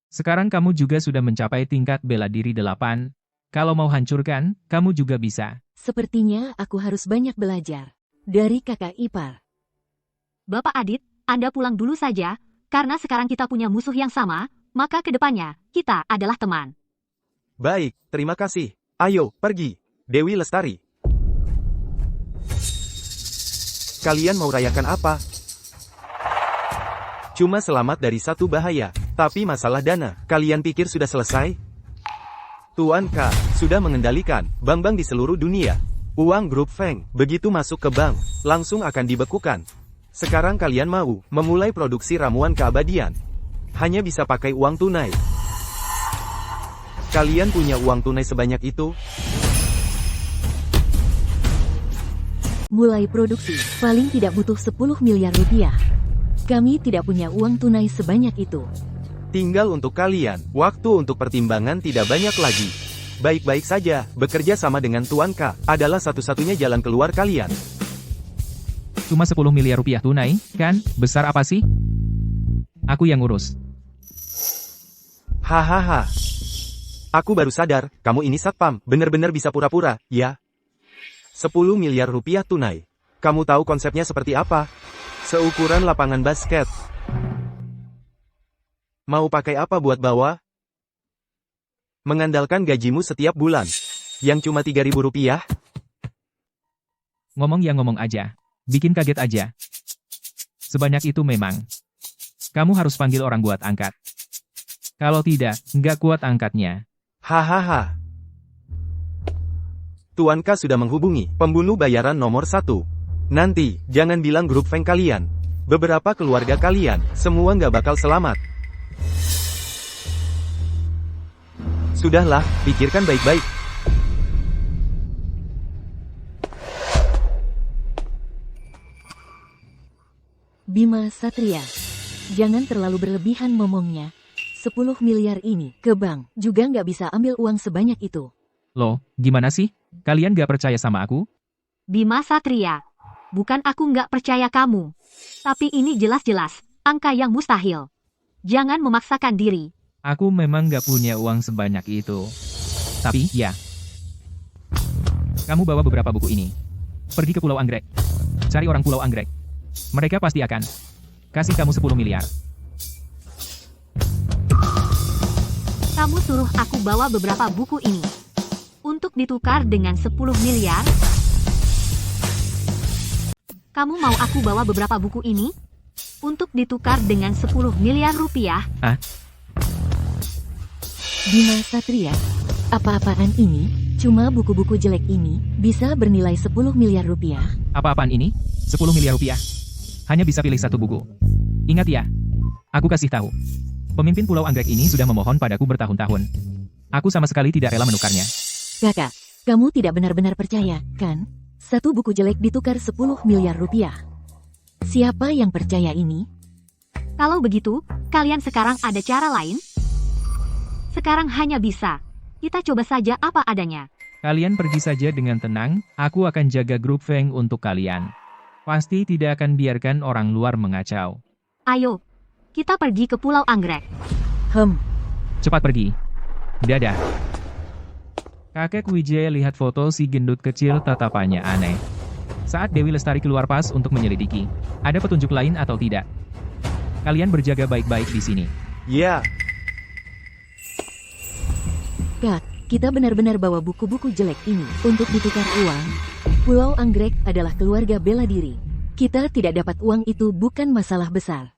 Sekarang kamu juga sudah mencapai tingkat bela diri 8. Kalau mau hancurkan, kamu juga bisa. Sepertinya aku harus banyak belajar dari kakak ipar. Bapak Adit, Anda pulang dulu saja, karena sekarang kita punya musuh yang sama, maka kedepannya, kita adalah teman. Baik, terima kasih. Ayo, pergi. Dewi Lestari. Kalian mau rayakan apa? Cuma selamat dari satu bahaya, tapi masalah dana. Kalian pikir sudah selesai? Tuan K sudah mengendalikan bank-bank di seluruh dunia. Uang grup Feng begitu masuk ke bank, langsung akan dibekukan. Sekarang kalian mau memulai produksi ramuan keabadian. Hanya bisa pakai uang tunai. Kalian punya uang tunai sebanyak itu? Mulai produksi, paling tidak butuh 10 miliar rupiah. Kami tidak punya uang tunai sebanyak itu. Tinggal untuk kalian, waktu untuk pertimbangan tidak banyak lagi. Baik-baik saja, bekerja sama dengan Tuan K adalah satu-satunya jalan keluar kalian. Cuma 10 miliar rupiah tunai, kan? Besar apa sih? Aku yang urus. Hahaha. Aku baru sadar, kamu ini satpam, bener-bener bisa pura-pura, ya? 10 miliar rupiah tunai. Kamu tahu konsepnya seperti apa? Seukuran lapangan basket. Mau pakai apa buat bawa? Mengandalkan gajimu setiap bulan. Yang cuma 3.000 rupiah? Ngomong ya ngomong aja. Bikin kaget aja. Sebanyak itu memang. Kamu harus panggil orang buat angkat. Kalau tidak, nggak kuat angkatnya. Hahaha. Tuan K sudah menghubungi pembunuh bayaran nomor 1. Nanti, jangan bilang grup Feng kalian. Beberapa keluarga kalian, semua nggak bakal selamat. Sudahlah, pikirkan baik-baik. Bima Satria, jangan terlalu berlebihan ngomongnya. 10 miliar ini ke bank juga nggak bisa ambil uang sebanyak itu. Loh, gimana sih? Kalian gak percaya sama aku? Bima Satria, bukan aku nggak percaya kamu. Tapi ini jelas-jelas angka yang mustahil. Jangan memaksakan diri. Aku memang gak punya uang sebanyak itu. Tapi, ya. Kamu bawa beberapa buku ini. Pergi ke Pulau Anggrek. Cari orang Pulau Anggrek. Mereka pasti akan kasih kamu 10 miliar. Kamu suruh aku bawa beberapa buku ini. Untuk ditukar dengan 10 miliar? Kamu mau aku bawa beberapa buku ini? Untuk ditukar dengan 10 miliar rupiah? Bima Satria, apa-apaan ini? Cuma buku-buku jelek ini bisa bernilai 10 miliar rupiah. Apa-apaan ini? 10 miliar rupiah. Hanya bisa pilih satu buku. Ingat ya, aku kasih tahu. Pemimpin Pulau Anggrek ini sudah memohon padaku bertahun-tahun. Aku sama sekali tidak rela menukarnya. Kakak, kamu tidak benar-benar percaya, kan? Satu buku jelek ditukar 10 miliar rupiah. Siapa yang percaya ini? Kalau begitu, kalian sekarang ada cara lain? Sekarang hanya bisa. Kita coba saja apa adanya. Kalian pergi saja dengan tenang, aku akan jaga grup Feng untuk kalian. Pasti tidak akan biarkan orang luar mengacau. Ayo, kita pergi ke Pulau Anggrek. Cepat pergi. Dadah. Kakek Wijaya lihat foto si gendut kecil, tatapannya aneh. Saat Dewi Lestari keluar pas untuk menyelidiki, ada petunjuk lain atau tidak? Kalian berjaga baik-baik di sini. Ya, Kak, kita benar-benar bawa buku-buku jelek ini untuk ditukar uang. Pulau Anggrek adalah keluarga bela diri. Kita tidak dapat uang itu bukan masalah besar.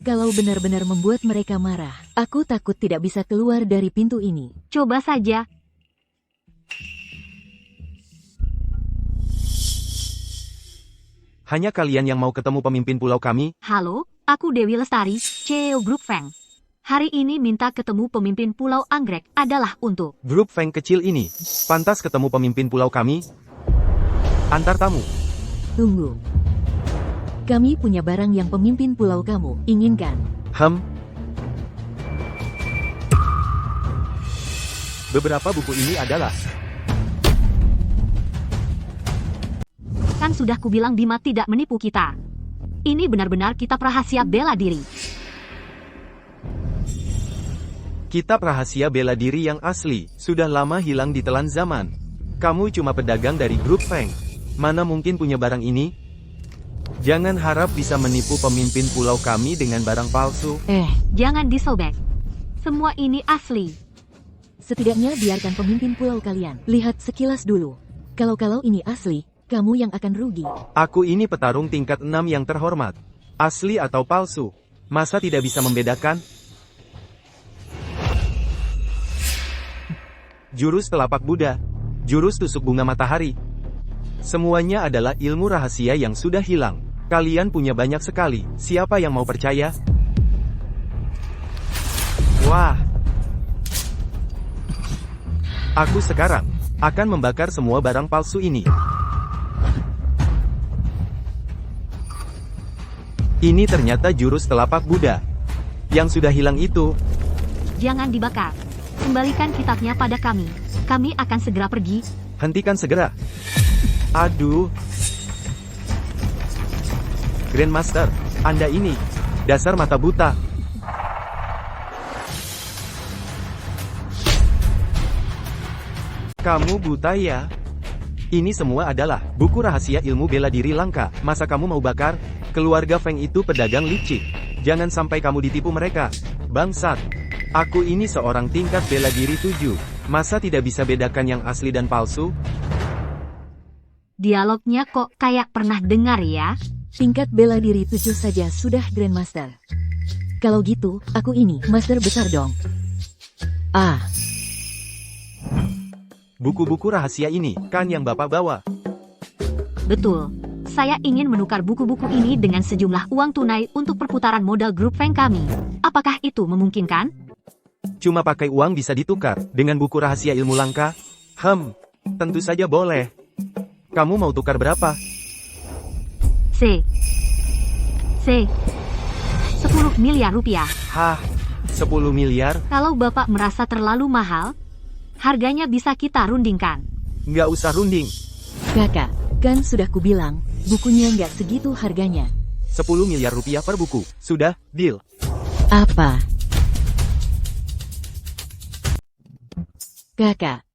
Kalau benar-benar membuat mereka marah, aku takut tidak bisa keluar dari pintu ini. Coba saja. hanya kalian yang mau ketemu pemimpin pulau kami? Halo, aku Dewi Lestari, CEO Grup Feng. Hari ini minta ketemu pemimpin Pulau Anggrek adalah untuk Grup Feng kecil ini. Pantas ketemu pemimpin pulau kami? Antar tamu. Tunggu. Kami punya barang yang pemimpin pulau kamu inginkan. Beberapa buku ini adalah... Kan sudah kubilang Bima tidak menipu kita. Ini benar-benar kitab rahasia bela diri. Kitab rahasia bela diri yang asli, sudah lama hilang di telan zaman. Kamu cuma pedagang dari Grup Feng. Mana mungkin punya barang ini? Jangan harap bisa menipu pemimpin pulau kami dengan barang palsu. Jangan disobek. Semua ini asli. Setidaknya biarkan pemimpin pulau kalian lihat sekilas dulu. Kalau ini asli, kamu yang akan rugi. Aku ini petarung tingkat 6 yang terhormat. Asli atau palsu? Masa tidak bisa membedakan? Jurus telapak Buddha. Jurus tusuk bunga matahari. Semuanya adalah ilmu rahasia yang sudah hilang. Kalian punya banyak sekali. Siapa yang mau percaya? Wah. Aku sekarang akan membakar semua barang palsu ini. Ini ternyata jurus telapak Buddha. Yang sudah hilang itu. Jangan dibakar. Kembalikan kitabnya pada kami. Kami akan segera pergi. Hentikan segera. Aduh. Grandmaster, Anda ini. Dasar mata buta. Kamu buta ya? Ini semua adalah buku rahasia ilmu bela diri langka. Masa kamu mau bakar? Keluarga Feng itu pedagang licik. Jangan sampai kamu ditipu mereka. Bangsat. Aku ini seorang tingkat bela diri 7. Masa tidak bisa bedakan yang asli dan palsu? Dialognya kok kayak pernah dengar ya? Tingkat bela diri 7 saja sudah Grandmaster. Kalau gitu, aku ini Master besar dong. Buku-buku rahasia ini, kan yang Bapak bawa? Betul. Saya ingin menukar buku-buku ini dengan sejumlah uang tunai untuk perputaran modal Grup Feng kami. Apakah itu memungkinkan? Cuma pakai uang bisa ditukar dengan buku rahasia ilmu langka? Tentu saja boleh. Kamu mau tukar berapa? 10 miliar rupiah. 10 miliar? Kalau Bapak merasa terlalu mahal, harganya bisa kita rundingkan. Nggak usah runding. Kakak, kan sudah kubilang, bukunya nggak segitu harganya. 10 miliar rupiah per buku. Sudah, deal. Apa? Kakak,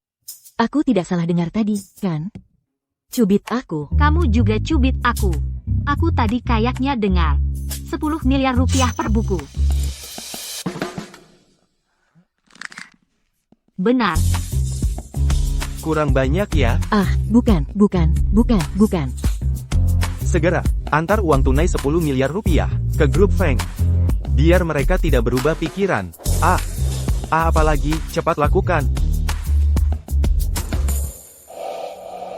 aku tidak salah dengar tadi, kan? Cubit aku. Kamu juga cubit aku. Aku tadi kayaknya dengar. 10 miliar rupiah per buku. Benar. Kurang banyak ya. Ah, bukan. Segera, antar uang tunai 10 miliar rupiah ke grup Feng. Biar mereka tidak berubah pikiran. Apalagi, cepat lakukan.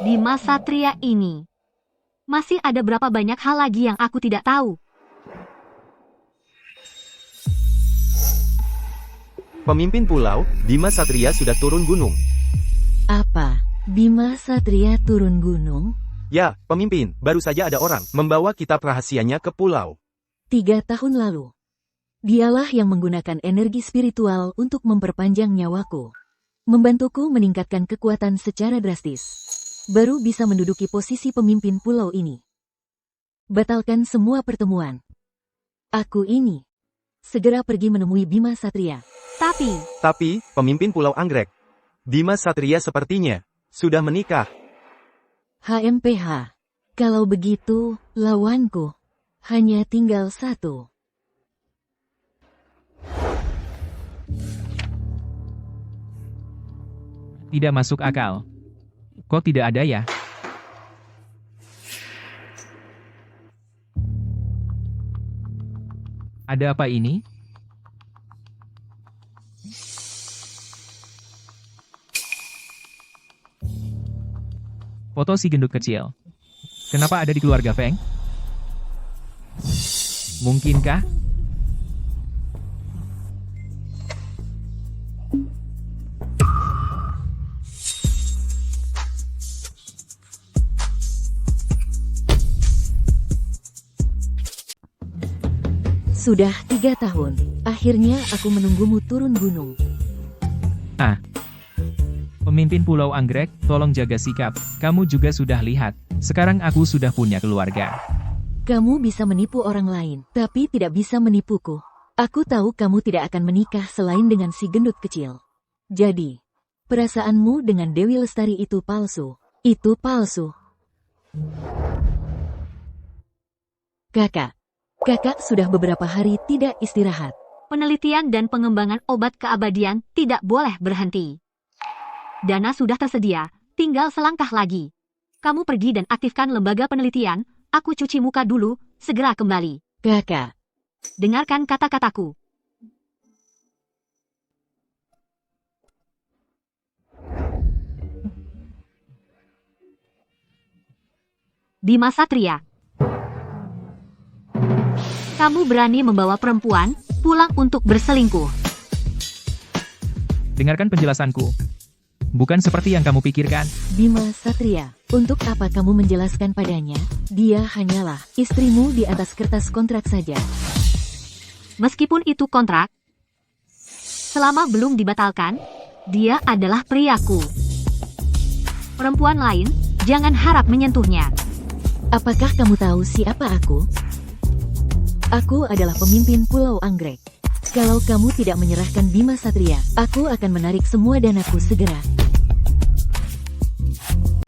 Di masa Satria ini, masih ada berapa banyak hal lagi yang aku tidak tahu. Pemimpin pulau, Bima Satria sudah turun gunung. Apa? Bima Satria turun gunung? Ya, pemimpin, baru saja ada orang membawa kitab rahasianya ke pulau. 3 tahun lalu. Dialah yang menggunakan energi spiritual untuk memperpanjang nyawaku. Membantuku meningkatkan kekuatan secara drastis. Baru bisa menduduki posisi pemimpin pulau ini. Batalkan semua pertemuan. Aku ini. Segera pergi menemui Bima Satria. Tapi, pemimpin pulau Anggrek, Bima Satria sepertinya sudah menikah. HMPH. Kalau begitu, lawanku hanya tinggal 1. Tidak masuk akal. Kok tidak ada ya? Ada apa ini? Foto si gendut kecil. Kenapa ada di keluarga Feng? Mungkinkah? Sudah 3 tahun. Akhirnya aku menunggumu turun gunung. Pemimpin Pulau Anggrek, tolong jaga sikap. Kamu juga sudah lihat. Sekarang aku sudah punya keluarga. Kamu bisa menipu orang lain, tapi tidak bisa menipuku. Aku tahu kamu tidak akan menikah selain dengan si gendut kecil. Jadi, perasaanmu dengan Dewi Lestari itu palsu. Itu palsu. Kakak sudah beberapa hari tidak istirahat. Penelitian dan pengembangan obat keabadian tidak boleh berhenti. Dana sudah tersedia, tinggal selangkah lagi. Kamu pergi dan aktifkan lembaga penelitian, aku cuci muka dulu, segera kembali. Kakak, Dengarkan kata-kataku. Bima Satria. Kamu berani membawa perempuan pulang untuk berselingkuh. Dengarkan penjelasanku. Bukan seperti yang kamu pikirkan. Bima Satria, untuk apa kamu menjelaskan padanya? Dia hanyalah istrimu di atas kertas kontrak saja. Meskipun itu kontrak, selama belum dibatalkan, dia adalah priaku. Perempuan lain, jangan harap menyentuhnya. Apakah kamu tahu siapa aku? Aku adalah pemimpin Pulau Anggrek. Kalau kamu tidak menyerahkan Bima Satria, aku akan menarik semua danaku segera.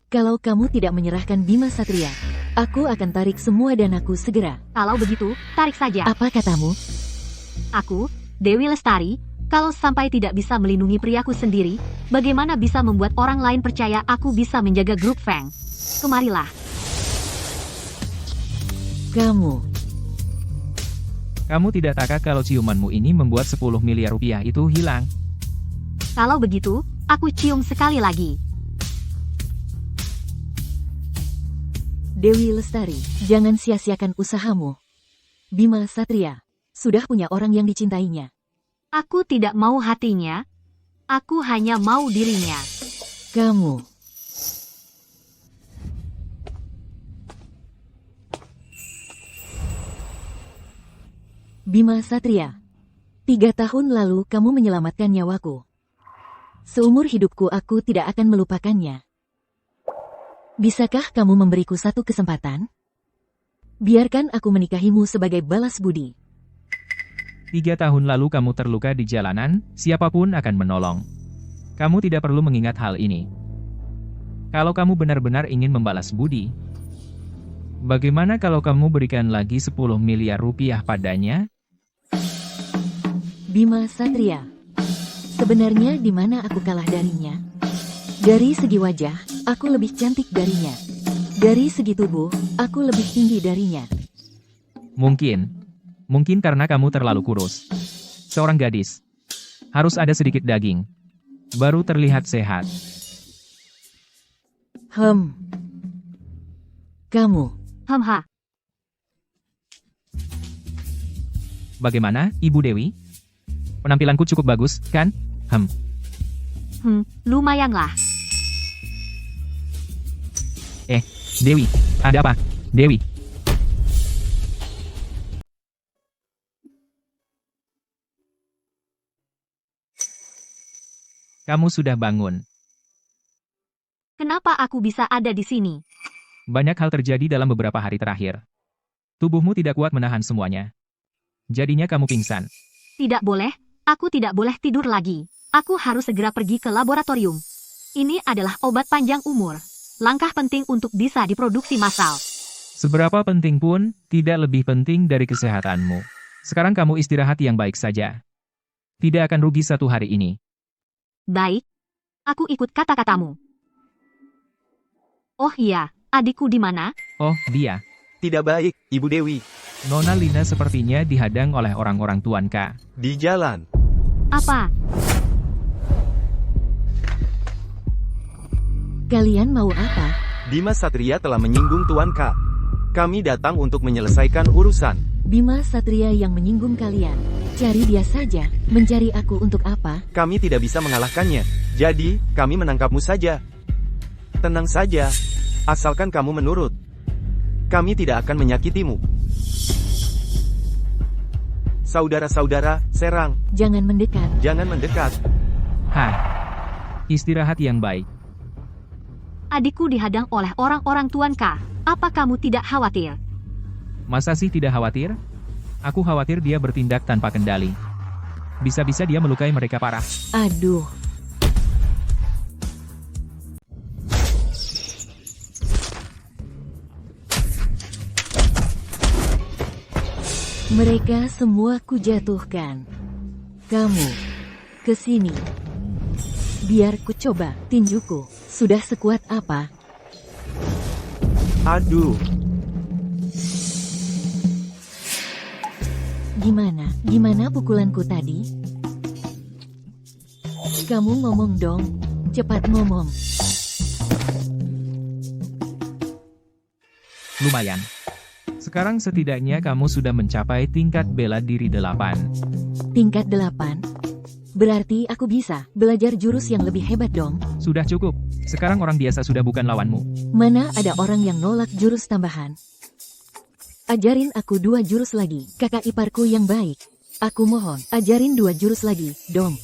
Kalau kamu tidak menyerahkan Bima Satria, aku akan tarik semua danaku segera. Kalau begitu, tarik saja. Apa katamu? Aku, Dewi Lestari, kalau sampai tidak bisa melindungi priaku sendiri, bagaimana bisa membuat orang lain percaya aku bisa menjaga grup Feng? Kemarilah. Kamu tidak tahu kalau ciumanmu ini membuat 10 miliar rupiah itu hilang. Kalau begitu, aku cium sekali lagi. Dewi Lestari, jangan sia-siakan usahamu. Bima Satria sudah punya orang yang dicintainya. Aku tidak mau hatinya, aku hanya mau dirinya. Bima Satria, 3 tahun lalu kamu menyelamatkan nyawaku. Seumur hidupku aku tidak akan melupakannya. Bisakah kamu memberiku satu kesempatan? Biarkan aku menikahimu sebagai balas budi. 3 tahun lalu kamu terluka di jalanan, siapapun akan menolong. Kamu tidak perlu mengingat hal ini. Kalau kamu benar-benar ingin membalas budi, bagaimana kalau kamu berikan lagi 10 miliar rupiah padanya? Bima Satria. Sebenarnya di mana aku kalah darinya? Dari segi wajah, aku lebih cantik darinya. Dari segi tubuh, aku lebih tinggi darinya. Mungkin karena kamu terlalu kurus. Seorang gadis harus ada sedikit daging, baru terlihat sehat. Kamu. Hamha. Bagaimana, Ibu Dewi? Penampilanku cukup bagus, kan? Lumayanlah. Dewi, ada apa? Dewi. Kamu sudah bangun. Kenapa aku bisa ada di sini? Banyak hal terjadi dalam beberapa hari terakhir. Tubuhmu tidak kuat menahan semuanya. Jadinya kamu pingsan. Tidak boleh, aku tidak boleh tidur lagi. Aku harus segera pergi ke laboratorium. Ini adalah obat panjang umur. Langkah penting untuk bisa diproduksi massal. Seberapa penting pun, tidak lebih penting dari kesehatanmu. Sekarang kamu istirahat yang baik saja. Tidak akan rugi 1 hari ini. Baik. Aku ikut kata-katamu. Oh iya, adikku di mana? Oh, dia. Tidak baik, Ibu Dewi. Nona Lina sepertinya dihadang oleh orang-orang Tuan K. Di jalan. Apa? Kalian mau apa? Bima Satria telah menyinggung Tuan K. Kami datang untuk menyelesaikan urusan. Bima Satria yang menyinggung kalian. Cari dia saja. Mencari aku untuk apa? Kami tidak bisa mengalahkannya. Jadi, kami menangkapmu saja. Tenang saja. Asalkan kamu menurut. Kami tidak akan menyakitimu. Saudara-saudara, serang. Jangan mendekat. Jangan mendekat. Istirahat yang baik. Adikku dihadang oleh orang-orang Tuan K. Apa kamu tidak khawatir? Masa sih tidak khawatir? Aku khawatir dia bertindak tanpa kendali. Bisa-bisa dia melukai mereka parah. Aduh. Mereka semua kujatuhkan. Kamu, kesini. Biar ku coba tinjuku. Sudah sekuat apa? Aduh. Gimana pukulanku tadi? Kamu ngomong dong. Cepat ngomong. Lumayan. Sekarang setidaknya kamu sudah mencapai tingkat bela diri 8. Tingkat 8? Berarti aku bisa belajar jurus yang lebih hebat dong. Sudah cukup. Sekarang orang biasa sudah bukan lawanmu. Mana ada orang yang nolak jurus tambahan? Ajarin aku 2 jurus lagi, kakak iparku yang baik. Aku mohon, ajarin 2 jurus lagi, dong.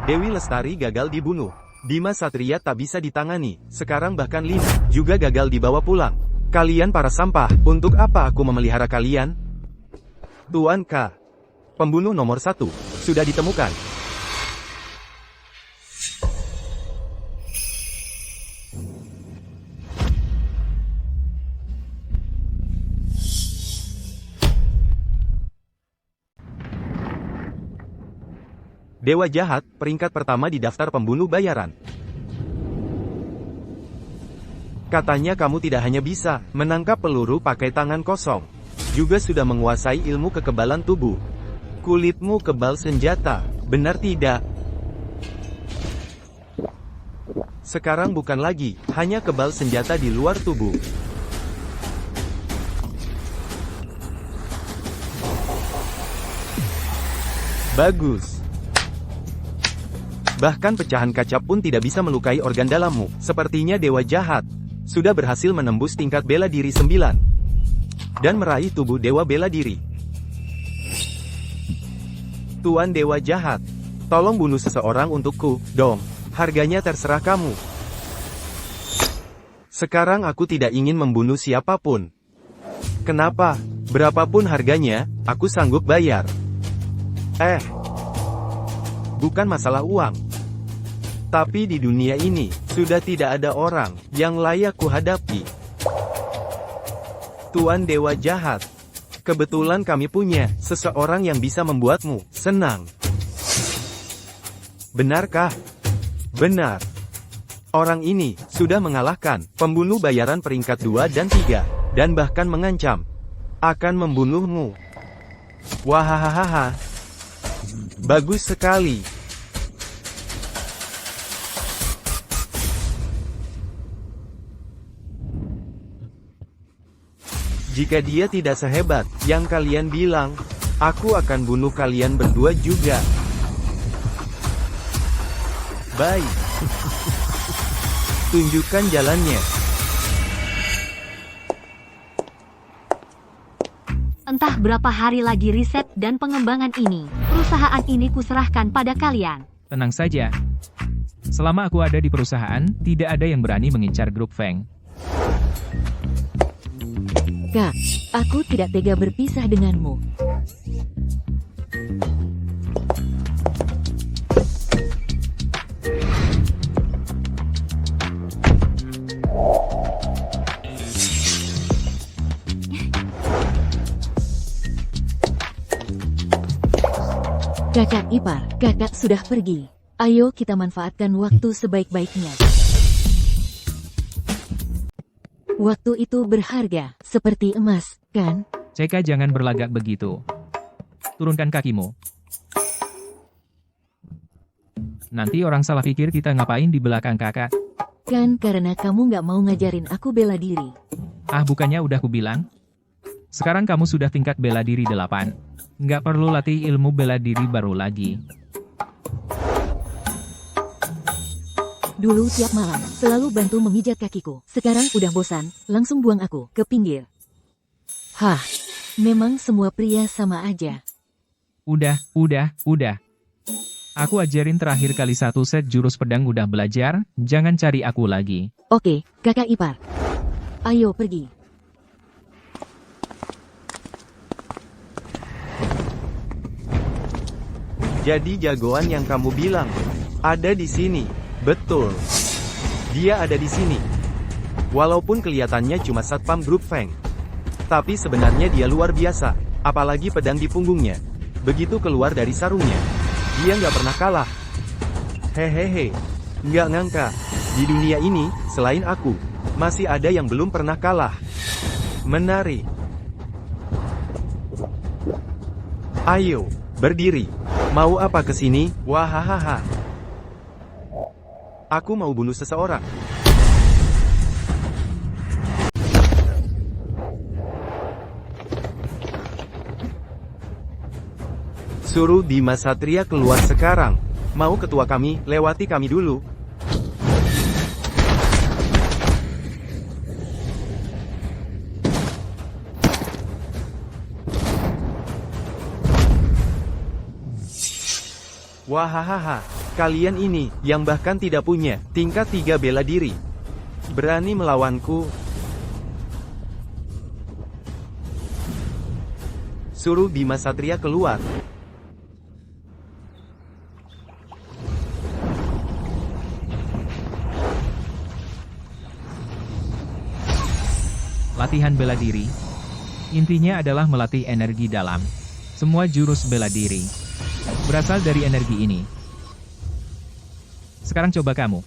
Dewi Lestari gagal dibunuh. Bima Satria tak bisa ditangani. Sekarang bahkan Lina juga gagal dibawa pulang. Kalian para sampah, untuk apa aku memelihara kalian? Tuan K. Pembunuh nomor 1 sudah ditemukan. Dewa Jahat, peringkat pertama di daftar pembunuh bayaran. Katanya kamu tidak hanya bisa menangkap peluru pakai tangan kosong, juga sudah menguasai ilmu kekebalan tubuh. Kulitmu kebal senjata, benar tidak? Sekarang bukan lagi hanya kebal senjata di luar tubuh. Bagus. Bahkan pecahan kaca pun tidak bisa melukai organ dalammu. Sepertinya Dewa Jahat sudah berhasil menembus tingkat bela diri 9 dan meraih tubuh Dewa Bela Diri. Tuan Dewa Jahat, tolong bunuh seseorang untukku, dong. Harganya terserah kamu. Sekarang aku tidak ingin membunuh siapapun. Kenapa? Berapapun harganya, aku sanggup bayar. Bukan masalah uang. Tapi di dunia ini, sudah tidak ada orang yang layak kuhadapi. Tuan Dewa Jahat. Kebetulan kami punya seseorang yang bisa membuatmu senang. Benarkah? Benar. Orang ini sudah mengalahkan pembunuh bayaran peringkat 2 dan 3, dan bahkan mengancam akan membunuhmu. Wahahaha. Bagus sekali. Jika dia tidak sehebat yang kalian bilang, aku akan bunuh kalian berdua juga. Baik. Tunjukkan jalannya. Entah berapa hari lagi riset dan pengembangan ini. Perusahaan ini kuserahkan pada kalian. Tenang saja. Selama aku ada di perusahaan, tidak ada yang berani mengincar grup Feng. Kak, aku tidak tega berpisah denganmu. Kakak ipar, kakak sudah pergi. Ayo kita manfaatkan waktu sebaik-baiknya. Waktu itu berharga, seperti emas, kan? Ceka jangan berlagak begitu. Turunkan kakimu. Nanti orang salah pikir kita ngapain di belakang kakak. Kan karena kamu nggak mau ngajarin aku bela diri. Ah, bukannya udah kubilang? Sekarang kamu sudah tingkat bela diri 8. Nggak perlu latih ilmu bela diri baru lagi. Dulu tiap malam, selalu bantu memijat kakiku. Sekarang udah bosan, langsung buang aku ke pinggir. Hah, memang semua pria sama aja. Udah. Aku ajarin terakhir kali 1 set jurus pedang udah belajar, jangan cari aku lagi. Oke, kakak ipar. Ayo pergi. Jadi jagoan yang kamu bilang ada di sini. Betul. Dia ada di sini. Walaupun kelihatannya cuma satpam grup Feng. Tapi sebenarnya dia luar biasa. Apalagi pedang di punggungnya. Begitu keluar dari sarungnya, dia nggak pernah kalah. Hehehe. Nggak ngangka. Di dunia ini, selain aku, masih ada yang belum pernah kalah. Menarik. Ayo, berdiri. Mau apa kesini? Wahahaha. Aku mau bunuh seseorang. Suruh Bima Satria keluar sekarang. Mau ketua kami, lewati kami dulu. Wahahaha. Kalian ini, yang bahkan tidak punya tingkat 3 bela diri, berani melawanku? Suruh Bima Satria keluar. Latihan bela diri. Intinya adalah melatih energi dalam. Semua jurus bela diri berasal dari energi ini. Sekarang coba kamu.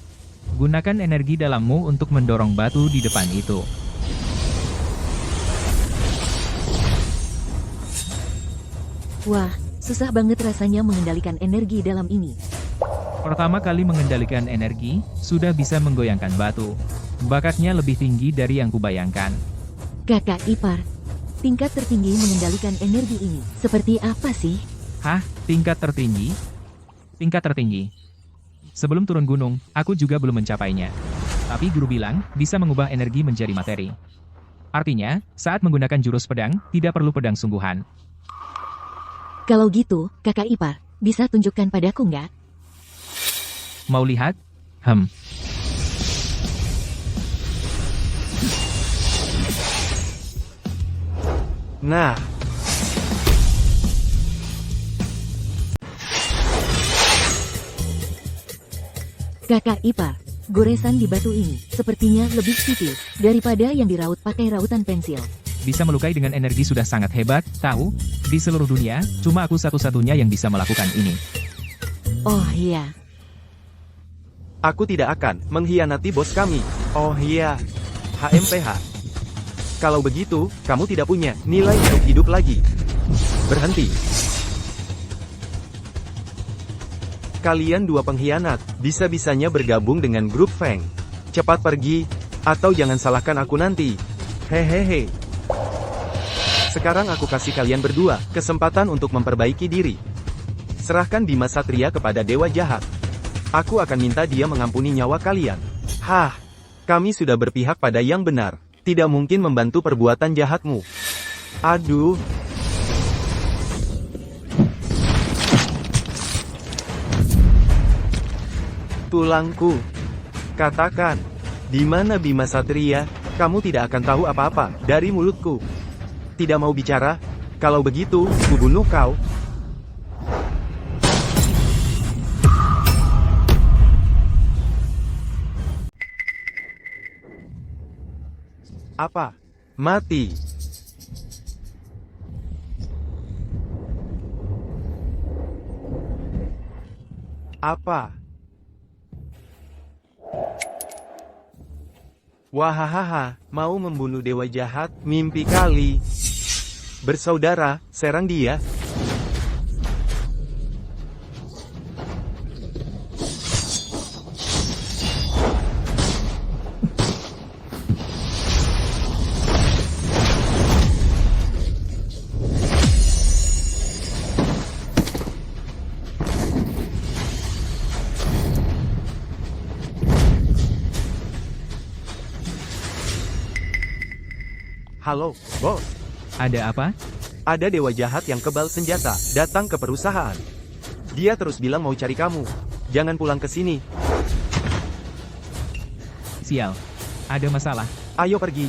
Gunakan energi dalammu untuk mendorong batu di depan itu. Wah, susah banget rasanya mengendalikan energi dalam ini. Pertama kali mengendalikan energi, sudah bisa menggoyangkan batu. Bakatnya lebih tinggi dari yang kubayangkan. Kakak ipar, tingkat tertinggi mengendalikan energi ini. Seperti apa sih? Hah? Tingkat tertinggi? Tingkat tertinggi. Sebelum turun gunung, aku juga belum mencapainya. Tapi guru bilang, bisa mengubah energi menjadi materi. Artinya, saat menggunakan jurus pedang, tidak perlu pedang sungguhan. Kalau gitu, kakak ipar, bisa tunjukkan padaku nggak? Mau lihat? Nah. Kakak ipar, goresan di batu ini sepertinya lebih tipis daripada yang diraut pakai rautan pensil. Bisa melukai dengan energi sudah sangat hebat, tahu? Di seluruh dunia, cuma aku satu-satunya yang bisa melakukan ini. Oh iya, Aku tidak akan mengkhianati bos kami. Oh iya, HMPH. Kalau begitu, kamu tidak punya nilai untuk hidup lagi. Berhenti. Kalian dua pengkhianat, bisa-bisanya bergabung dengan grup Feng. Cepat pergi, atau jangan salahkan aku nanti. Hehehe. Sekarang aku kasih kalian berdua kesempatan untuk memperbaiki diri. Serahkan Bima Satria kepada Dewa Jahat. Aku akan minta dia mengampuni nyawa kalian. Hah, kami sudah berpihak pada yang benar. Tidak mungkin membantu perbuatan jahatmu. Aduh. Tulangku. Katakan, di mana Bima Satria? Kamu tidak akan tahu apa-apa dari mulutku. Tidak mau bicara? Kalau begitu, kubunuh kau. Apa? Mati. Apa? Wahahaha, mau membunuh dewa jahat, mimpi kali. Bersaudara, serang dia. Halo, bos. Ada apa? Ada dewa jahat yang kebal senjata, datang ke perusahaan. Dia terus bilang mau cari kamu. Jangan pulang ke sini. Sial. Ada masalah. Ayo pergi.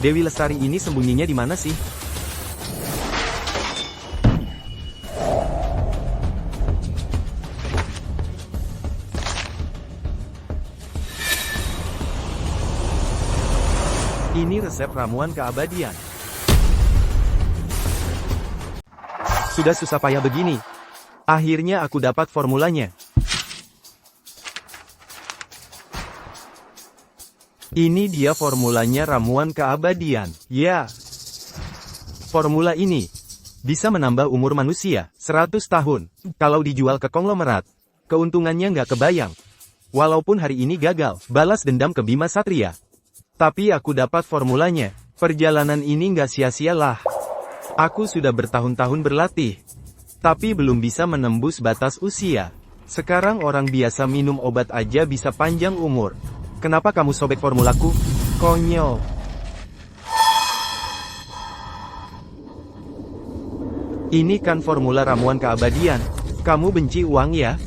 Dewi Lestari ini sembunyinya di mana sih? Ini resep ramuan keabadian. Sudah susah payah begini. Akhirnya aku dapat formulanya. Ini dia formulanya ramuan keabadian. Ya. Formula ini bisa menambah umur manusia 100 tahun. Kalau dijual ke konglomerat, keuntungannya nggak kebayang. Walaupun hari ini gagal, balas dendam ke Bima Satria. Tapi aku dapat formulanya. Perjalanan ini nggak sia-sia lah. Aku sudah bertahun-tahun berlatih. Tapi belum bisa menembus batas usia. Sekarang orang biasa minum obat aja bisa panjang umur. Kenapa kamu sobek formulaku? Konyol. Ini kan formula ramuan keabadian. Kamu benci uang ya?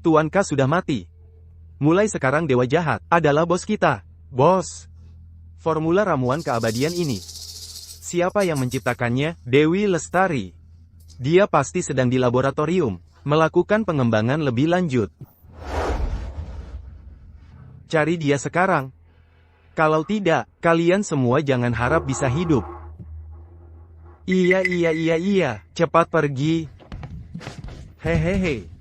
Tuan K sudah mati. Mulai sekarang Dewa Jahat adalah bos kita. Bos. Formula ramuan keabadian ini. Siapa yang menciptakannya? Dewi Lestari. Dia pasti sedang di laboratorium, melakukan pengembangan lebih lanjut. Cari dia sekarang. Kalau tidak, kalian semua jangan harap bisa hidup. Iya. Cepat pergi. Hehehe.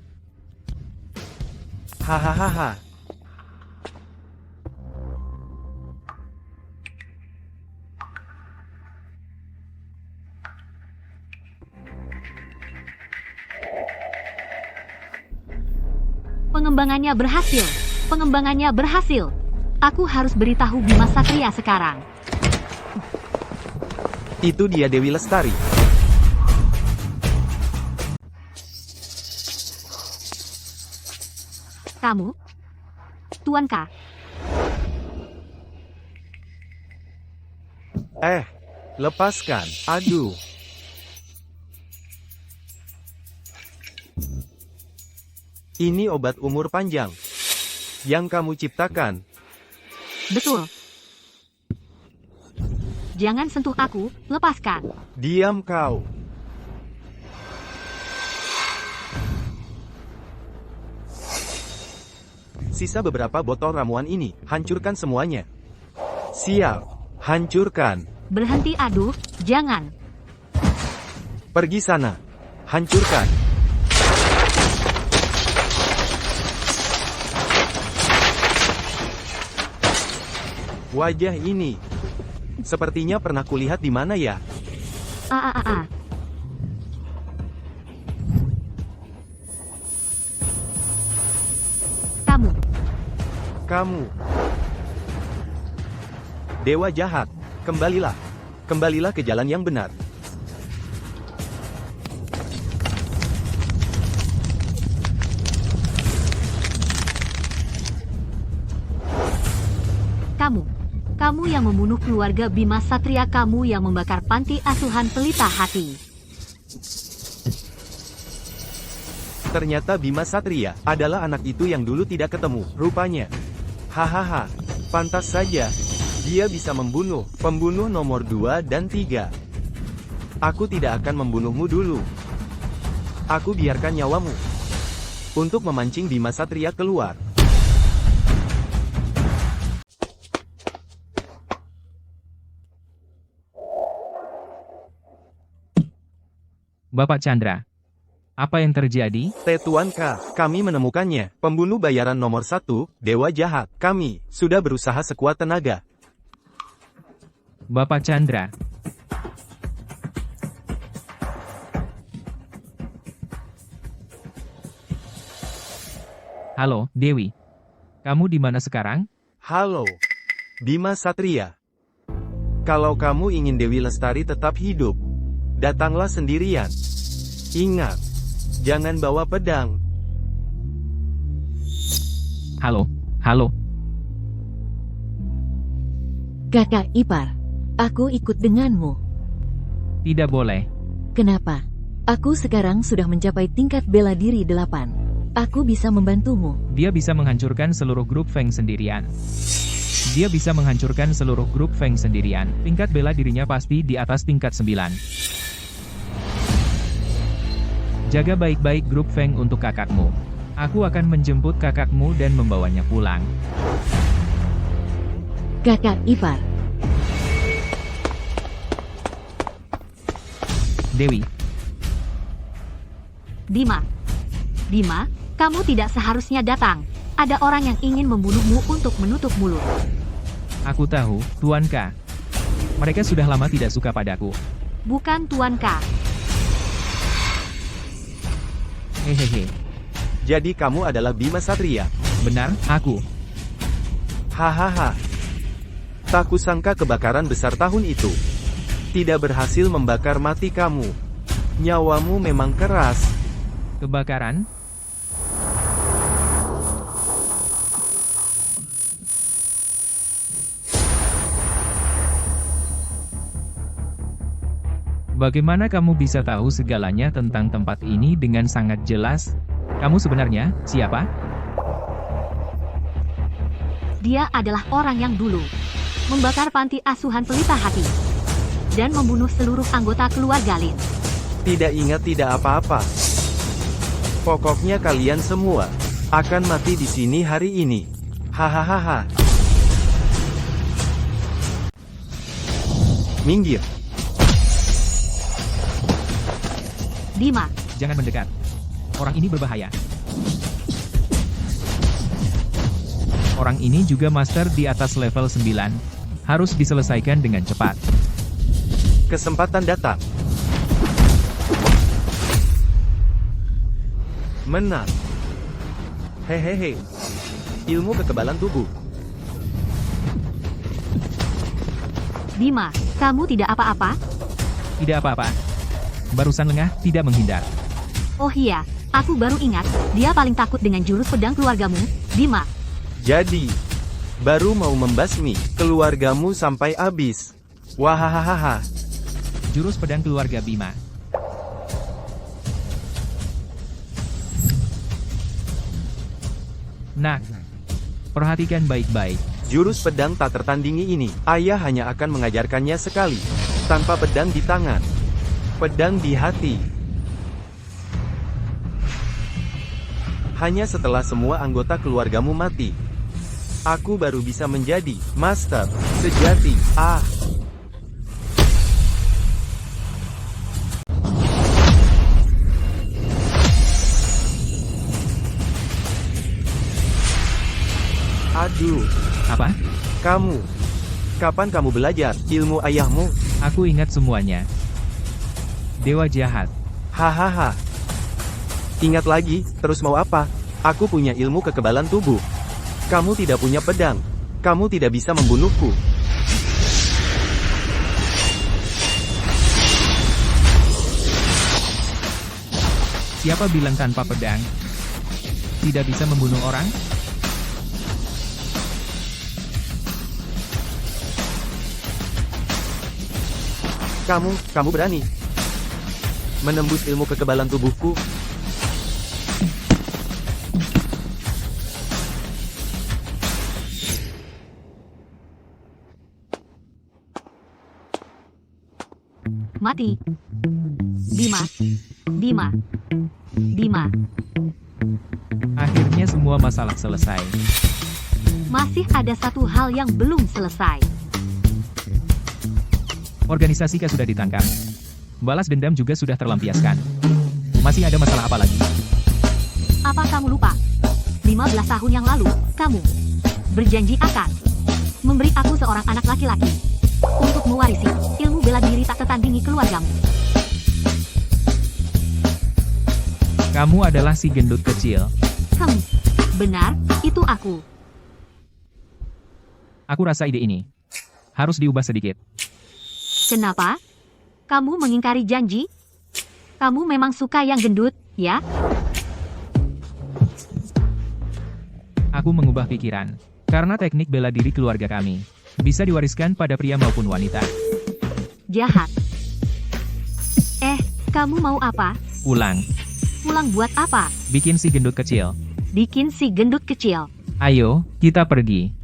Hahaha. Pengembangannya berhasil. Pengembangannya berhasil. Aku harus beritahu Bima Satria sekarang. Itu dia Dewi Lestari. Kamu? Tuan K. Lepaskan. Aduh. Ini obat umur panjang yang kamu ciptakan. Betul. Jangan sentuh aku, lepaskan. Diam kau. Sisa beberapa botol ramuan ini, hancurkan semuanya. Siap. Hancurkan. Berhenti aduh, jangan. Pergi sana. Hancurkan. Wajah ini. Sepertinya pernah kulihat di mana ya? Kamu. Dewa jahat, kembalilah. Kembalilah ke jalan yang benar. Kamu yang membunuh keluarga Bima Satria, kamu yang membakar panti asuhan Pelita Hati. Ternyata Bima Satria adalah anak itu yang dulu tidak ketemu, rupanya. Hahaha, pantas saja. Dia bisa membunuh, pembunuh nomor 2 dan 3. Aku tidak akan membunuhmu dulu. Aku biarkan nyawamu untuk memancing Bima Satria keluar. Bapak Chandra, apa yang terjadi? Tuan K, kami menemukannya. Pembunuh bayaran nomor 1, Dewa Jahat. Kami sudah berusaha sekuat tenaga. Bapak Chandra. Halo, Dewi. Kamu di mana sekarang? Halo, Bima Satria. Kalau kamu ingin Dewi Lestari tetap hidup, datanglah sendirian. Ingat, jangan bawa pedang. Halo. Kakak ipar, aku ikut denganmu. Tidak boleh. Kenapa? Aku sekarang sudah mencapai tingkat bela diri 8. Aku bisa membantumu. Dia bisa menghancurkan seluruh grup Feng sendirian. Tingkat bela dirinya pasti di atas tingkat 9. Jaga baik-baik grup Feng untuk kakakmu. Aku akan menjemput kakakmu dan membawanya pulang. Kakak ipar. Dewi. Bima, kamu tidak seharusnya datang. Ada orang yang ingin membunuhmu untuk menutup mulut. Aku tahu, Tuan K. Mereka sudah lama tidak suka padaku. Bukan Tuan K. Hehehe. Jadi kamu adalah Bima Satria? Benar, aku. Hahaha. Tak kusangka kebakaran besar tahun itu tidak berhasil membakar mati kamu. Nyawamu memang keras. Kebakaran? Bagaimana kamu bisa tahu segalanya tentang tempat ini dengan sangat jelas? Kamu sebenarnya siapa? Dia adalah orang yang dulu membakar panti asuhan Pelita Hati dan membunuh seluruh anggota keluarga Lin. Tidak ingat tidak apa-apa. Pokoknya kalian semua akan mati di sini hari ini. Hahaha. Minggir. Bima, Jangan mendekat. Orang ini berbahaya. Orang ini juga master di atas level 9. Harus diselesaikan dengan cepat. Kesempatan datang. Menang. Hehehe. Ilmu kekebalan tubuh. Bima, kamu tidak apa-apa? Tidak apa-apa. Barusan lengah, tidak menghindar. Oh iya, aku baru ingat, dia paling takut dengan jurus pedang keluargamu, Bima. Jadi, baru mau membasmi keluargamu sampai habis. Wahahaha. Jurus pedang keluarga Bima. Nah, perhatikan baik-baik. Jurus pedang tak tertandingi ini, ayah hanya akan mengajarkannya sekali. Tanpa pedang di tangan. Pedang di hati. Hanya setelah semua anggota keluargamu mati, aku baru bisa menjadi master sejati. Aduh, Apa? kamu. Kapan kamu belajar ilmu ayahmu? Aku ingat semuanya. Dewa jahat. Hahaha. Ingat lagi, terus mau apa? Aku punya ilmu kekebalan tubuh. Kamu tidak punya pedang. Kamu tidak bisa membunuhku. Siapa bilang tanpa pedang tidak bisa membunuh orang? Kamu berani menembus ilmu kekebalan tubuhku? Mati. Bima. Bima. Bima. Akhirnya semua masalah selesai. Masih ada satu hal yang belum selesai. Organisasi K sudah ditangkap. Balas dendam juga sudah terlampiaskan. Masih ada masalah apa lagi? Apa kamu lupa? 15 tahun yang lalu, kamu berjanji akan memberi aku seorang anak laki-laki untuk mewarisi ilmu bela diri tak tertandingi keluargamu. Kamu adalah si gendut kecil. Benar, itu aku. Aku rasa ide ini harus diubah sedikit. Kenapa? Kamu mengingkari janji? Kamu memang suka yang gendut, ya? Aku mengubah pikiran. Karena teknik bela diri keluarga kami bisa diwariskan pada pria maupun wanita. Jahat. Kamu mau apa? Pulang. Pulang buat apa? Bikin si gendut kecil. Bikin si gendut kecil. Ayo, kita pergi.